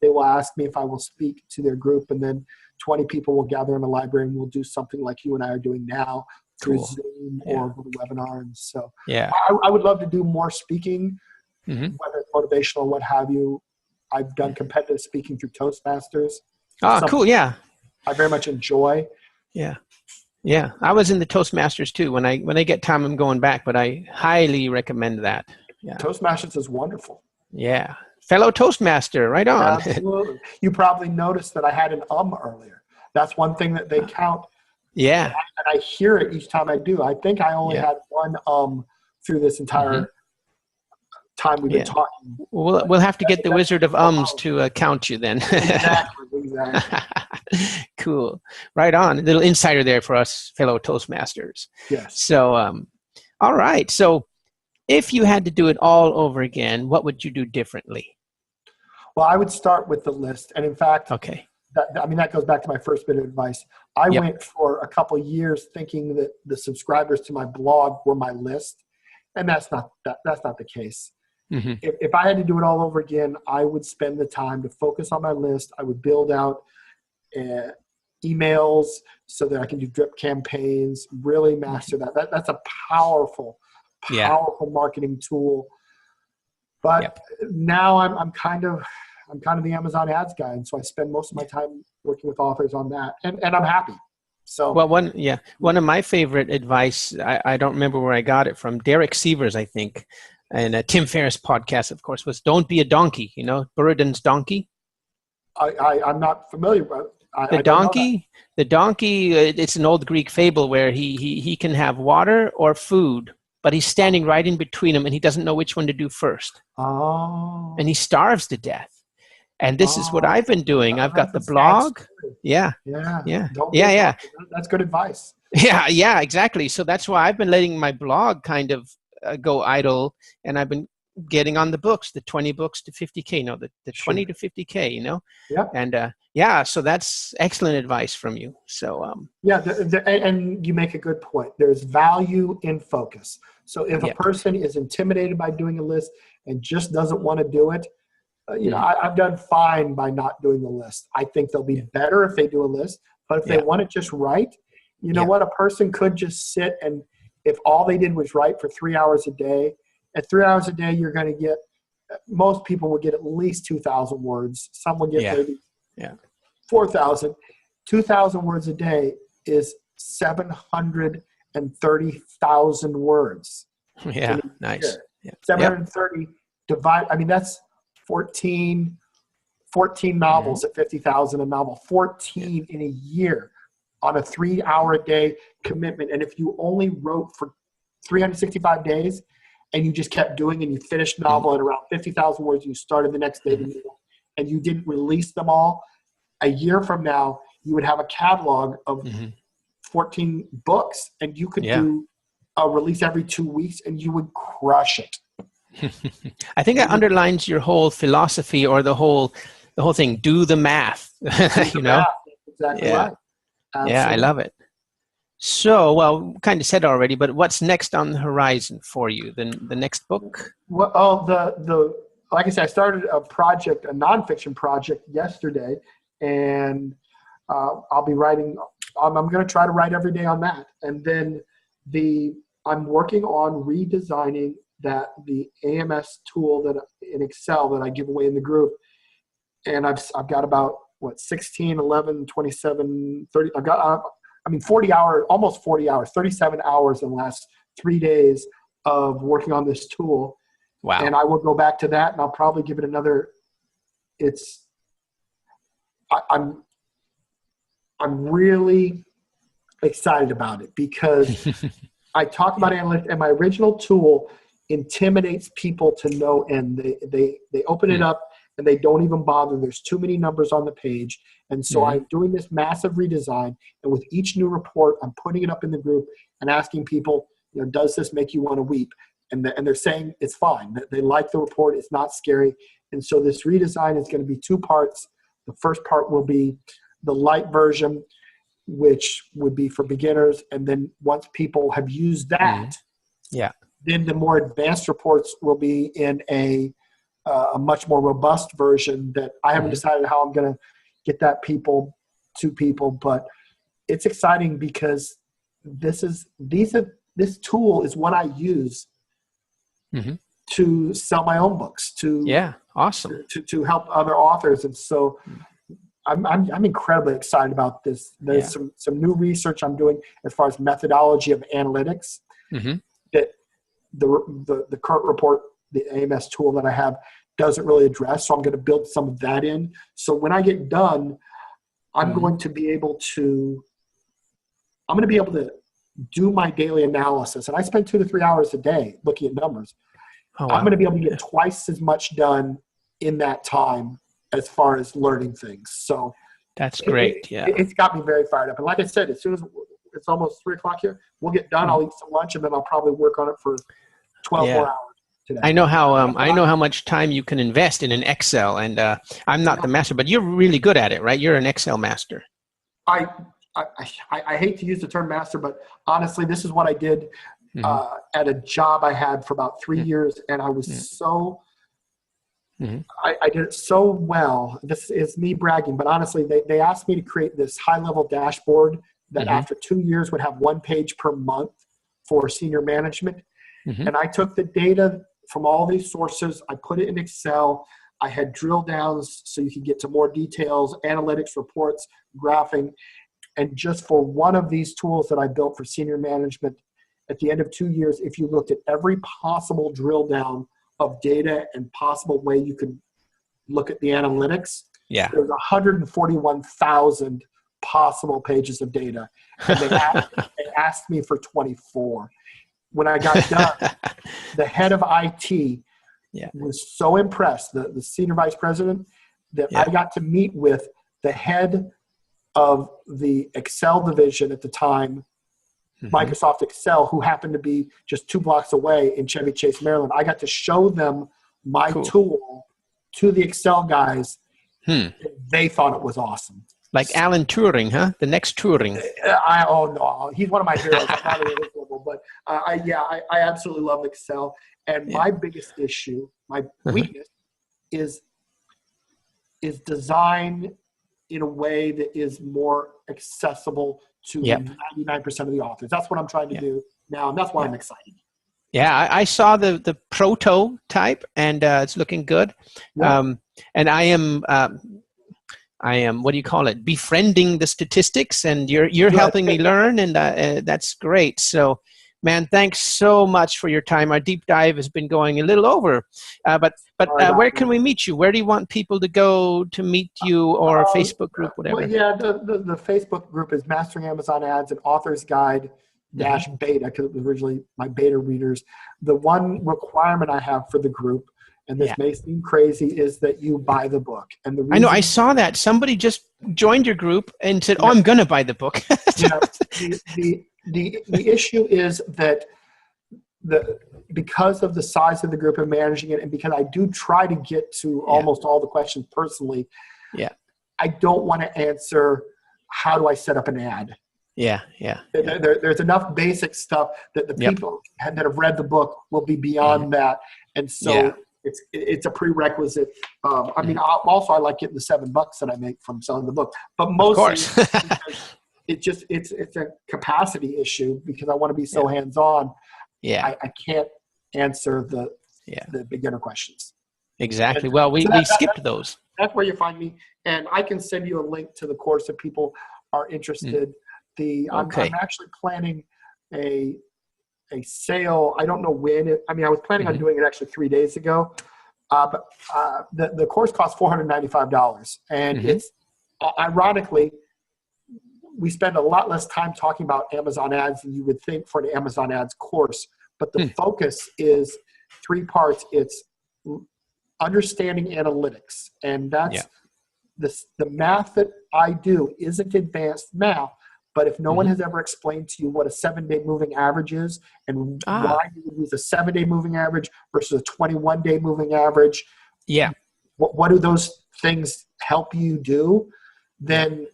they will ask me if I will speak to their group, and then 20 people will gather in a library and we'll do something like you and I are doing now through Zoom or over the webinar. And so I would love to do more speaking, whether it's motivational or what have you. I've done competitive speaking through Toastmasters. Cool. Yeah. I very much enjoy. Yeah. I was in the Toastmasters too. When I get time, I'm going back, but I highly recommend that. Yeah. Toastmasters is wonderful. Yeah. Fellow Toastmaster, right on. Absolutely. You probably noticed that I had an earlier. That's one thing that they count. Yeah. And I hear it each time I do. I think I only had one through this entire time we've been talking. We'll have to get the Wizard of Ums to count you then. Exactly. Cool. Right on. A little insider there for us fellow Toastmasters. Yes. So, all right. So if you had to do it all over again, what would you do differently? Well, I would start with the list. And in fact, that goes back to my first bit of advice. I went for a couple of years thinking that the subscribers to my blog were my list. And that's not the case. If I had to do it all over again, I would spend the time to focus on my list. I would build out emails so that I can do drip campaigns, really master that. That's a powerful marketing tool. But now I'm kind of the Amazon ads guy, and so I spend most of my time working with authors on that, and I'm happy. So one of my favorite advice, I don't remember where I got it from, Derek Sievers, I think, and Tim Ferriss podcast, of course, was don't be a donkey. You know, Buridan's donkey. I'm not familiar with the donkey. The donkey. It's an old Greek fable where he can have water or food, but he's standing right in between them, and he doesn't know which one to do first. Oh. And he starves to death. And this is what I've been doing. I've got the blog. Yeah. That's good advice. Yeah, exactly. So that's why I've been letting my blog kind of go idle, and I've been getting on the books, the 20 books to 50K, no, the 20 to 50K, you know? Yeah. And so that's excellent advice from you. So, and you make a good point. There's value in focus. So if a person is intimidated by doing a list and just doesn't want to do it, I've done fine by not doing the list. I think they'll be better if they do a list, but if they want to just write, you know what? A person could just sit, and if all they did was write for 3 hours a day, at 3 hours a day, you're going to get, most people will get at least 2,000 words. Some will get maybe 4,000. 2,000 words a day is 730,000 words. Yeah, nice. Yeah. 730 divide, that's 14 novels at 50,000 a novel, 14 in a year on a 3 hour a day commitment. And if you only wrote for 365 days and you just kept doing, and you finished a novel at around 50,000 words, you started the next day and you didn't release them all, a year from now, you would have a catalog of 14 books, and you could do a release every 2 weeks, and you would crush it. I think that underlines your whole philosophy, or the whole thing. Do the math, you know? Exactly right. Absolutely. Yeah, I love it. So, well, kind of said already, but what's next on the horizon for you? The next book? Well, like I said, I started a project, a nonfiction project yesterday, and I'll be writing. I'm going to try to write every day on that, and then I'm working on redesigning the AMS tool in Excel that I give away in the group, and I've got about 16, 11, 27, 30. I've got 40 hours, almost 40 hours, 37 hours in the last 3 days of working on this tool. Wow. And I will go back to that, and I'll probably give it another. I'm really excited about it because I talk about analytics, and my original tool intimidates people to no end. They open it up and they don't even bother. There's too many numbers on the page. And so I'm doing this massive redesign, and with each new report, I'm putting it up in the group and asking people, does this make you want to weep? And they're saying it's fine. They like the report. It's not scary. And so this redesign is going to be 2 parts. The first part will be the light version, which would be for beginners. And then once people have used that, then the more advanced reports will be in a much more robust version that I haven't decided how I'm going to get that to people. But it's exciting because this tool is what I use to sell my own books, awesome, to help other authors. And so I'm incredibly excited about this. There's some new research I'm doing as far as methodology of analytics that the current report, the AMS tool that I have, doesn't really address. So I'm going to build some of that in. So when I get done, I'm going to be able to do my daily analysis. And I spend 2 to 3 hours a day looking at numbers. Oh, wow. I'm going to be able to get twice as much done in that time as far as learning things. So that's great. It's got me very fired up. And like I said, as soon as it's almost 3 o'clock here, we'll get done. I'll eat some lunch, and then I'll probably work on it for 12 more hours today. I know how much time you can invest in an Excel, and I'm not the master, but you're really good at it, right? You're an Excel master. I hate to use the term master, but honestly, this is what I did at a job I had for about 3 years, and I was I did it so well. This is me bragging, but honestly, they asked me to create this high-level dashboard that after 2 years would have 1 page per month for senior management. And I took the data from all these sources. I put it in Excel. I had drill downs so you could get to more details, analytics, reports, graphing. And just for one of these tools that I built for senior management, at the end of 2 years, if you looked at every possible drill down of data and possible way you could look at the analytics, there's 141,000 possible pages of data. And they asked me for 24. When I got done, the head of IT was so impressed, the senior vice president, that I got to meet with the head of the Excel division at the time Microsoft Excel who happened to be just 2 blocks away in Chevy Chase, Maryland. I got to show them my tool to the Excel guys. They thought it was awesome. Like Alan Turing, huh? The next Turing. No, he's one of my heroes. I'm not at his level, but I absolutely love Excel. And my biggest issue, my weakness, is design in a way that is more accessible to 99% of the authors. That's what I'm trying to do now, and that's why I'm excited. Yeah, I saw the prototype, and it's looking good. Yeah. And I am what do you call it? Befriending the statistics, and you're helping me learn, and that's great. So, man, thanks so much for your time. Our deep dive has been going a little over, but where can we meet you? Where do you want people to go to meet you, or a Facebook group, whatever? Well, the Facebook group is Mastering Amazon Ads and Author's Guide - beta, because it was originally my beta readers. The one requirement I have for the group, and this may seem crazy, is that you buy the book. And the reason, I know, I saw that. Somebody just joined your group and said, I'm going to buy the book. The issue is that because of the size of the group and managing it, and because I do try to get to almost all the questions personally, I don't want to answer, how do I set up an ad? There's enough basic stuff that the people that have read the book will be beyond that. And so it's a prerequisite. I mean, I like getting the $7 that I make from selling the book, but mostly it's a capacity issue, because I want to be so hands-on. I can't answer the beginner questions. Exactly. Well, we skipped those. That's where you find me, and I can send you a link to the course if people are interested. I'm actually planning a sale. I don't know when. I was planning on doing it actually 3 days ago, but the course costs $495, and it's ironically, we spend a lot less time talking about Amazon ads than you would think for an Amazon ads course. But the focus is 3 parts. It's understanding analytics, and that's the math that I do isn't advanced math. But if no one has ever explained to you what a 7-day moving average is, and why you would use a 7-day moving average versus a 21-day moving average, what do those things help you do? Then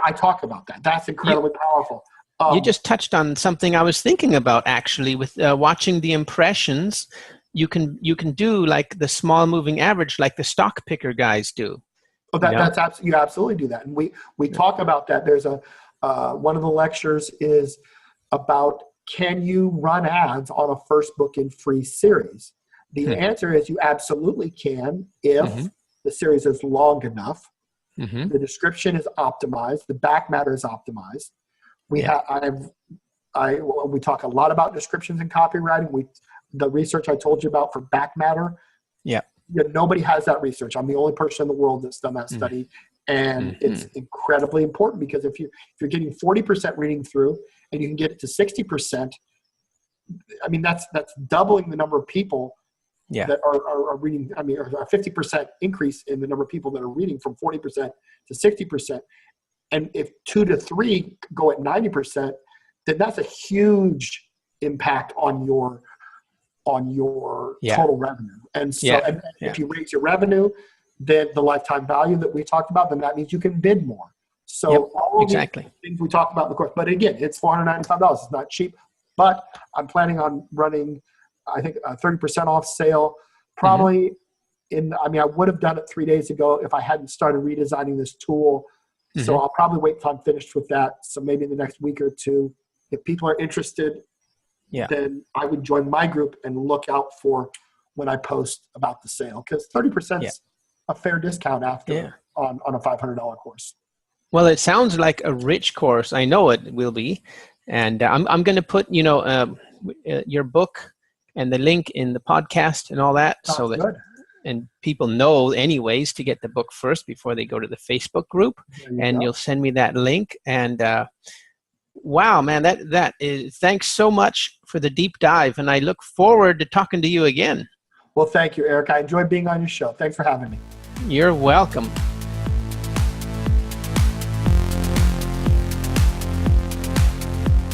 I talk about that. That's incredibly powerful. You just touched on something I was thinking about, actually, with watching the impressions. You can do like the small moving average, like the stock picker guys do. Oh, you absolutely do that, and we talk about that. There's one of the lectures is about, can you run ads on a first book in free series? The answer is you absolutely can if the series is long enough. The description is optimized. The back matter is optimized. We talk a lot about descriptions and copywriting. The research I told you about for back matter. Nobody has that research. I'm the only person in the world that's done that study, and it's incredibly important, because if you're getting 40% reading through and you can get it to 60%, I mean that's doubling the number of people that are reading. I mean, a 50% increase in the number of people that are reading from 40% to 60%. And if 2 to 3 go at 90%, then that's a huge impact on your total revenue. And so if you raise your revenue, then the lifetime value that we talked about, then that means you can bid more. So all of the things we talked about in the course. But again, it's $495. It's not cheap. But I'm planning on running, I think, a 30% off sale. Probably I would have done it 3 days ago if I hadn't started redesigning this tool. So I'll probably wait till I'm finished with that. So maybe in the next week or two, if people are interested, then I would join my group and look out for when I post about the sale, because 30% is a fair discount after on a $500 course. Well, it sounds like a rich course. I know it will be, and I'm going to put your book and the link in the podcast and all that, so that and people know anyways to get the book first before they go to the Facebook group. And you'll send me that link. And wow, man, that is, thanks so much for the deep dive, and I look forward to talking to you again. Well, thank you, Eric. I enjoyed being on your show. Thanks for having me. You're welcome.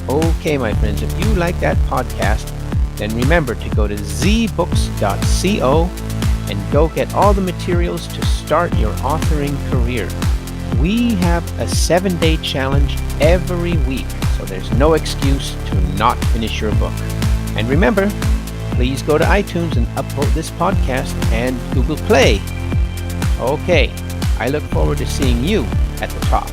Okay, my friends, if you like that podcast, then remember to go to zbooks.co and go get all the materials to start your authoring career. We have a 7-day challenge every week, so there's no excuse to not finish your book. And remember, please go to iTunes and upvote this podcast and Google Play. Okay, I look forward to seeing you at the top.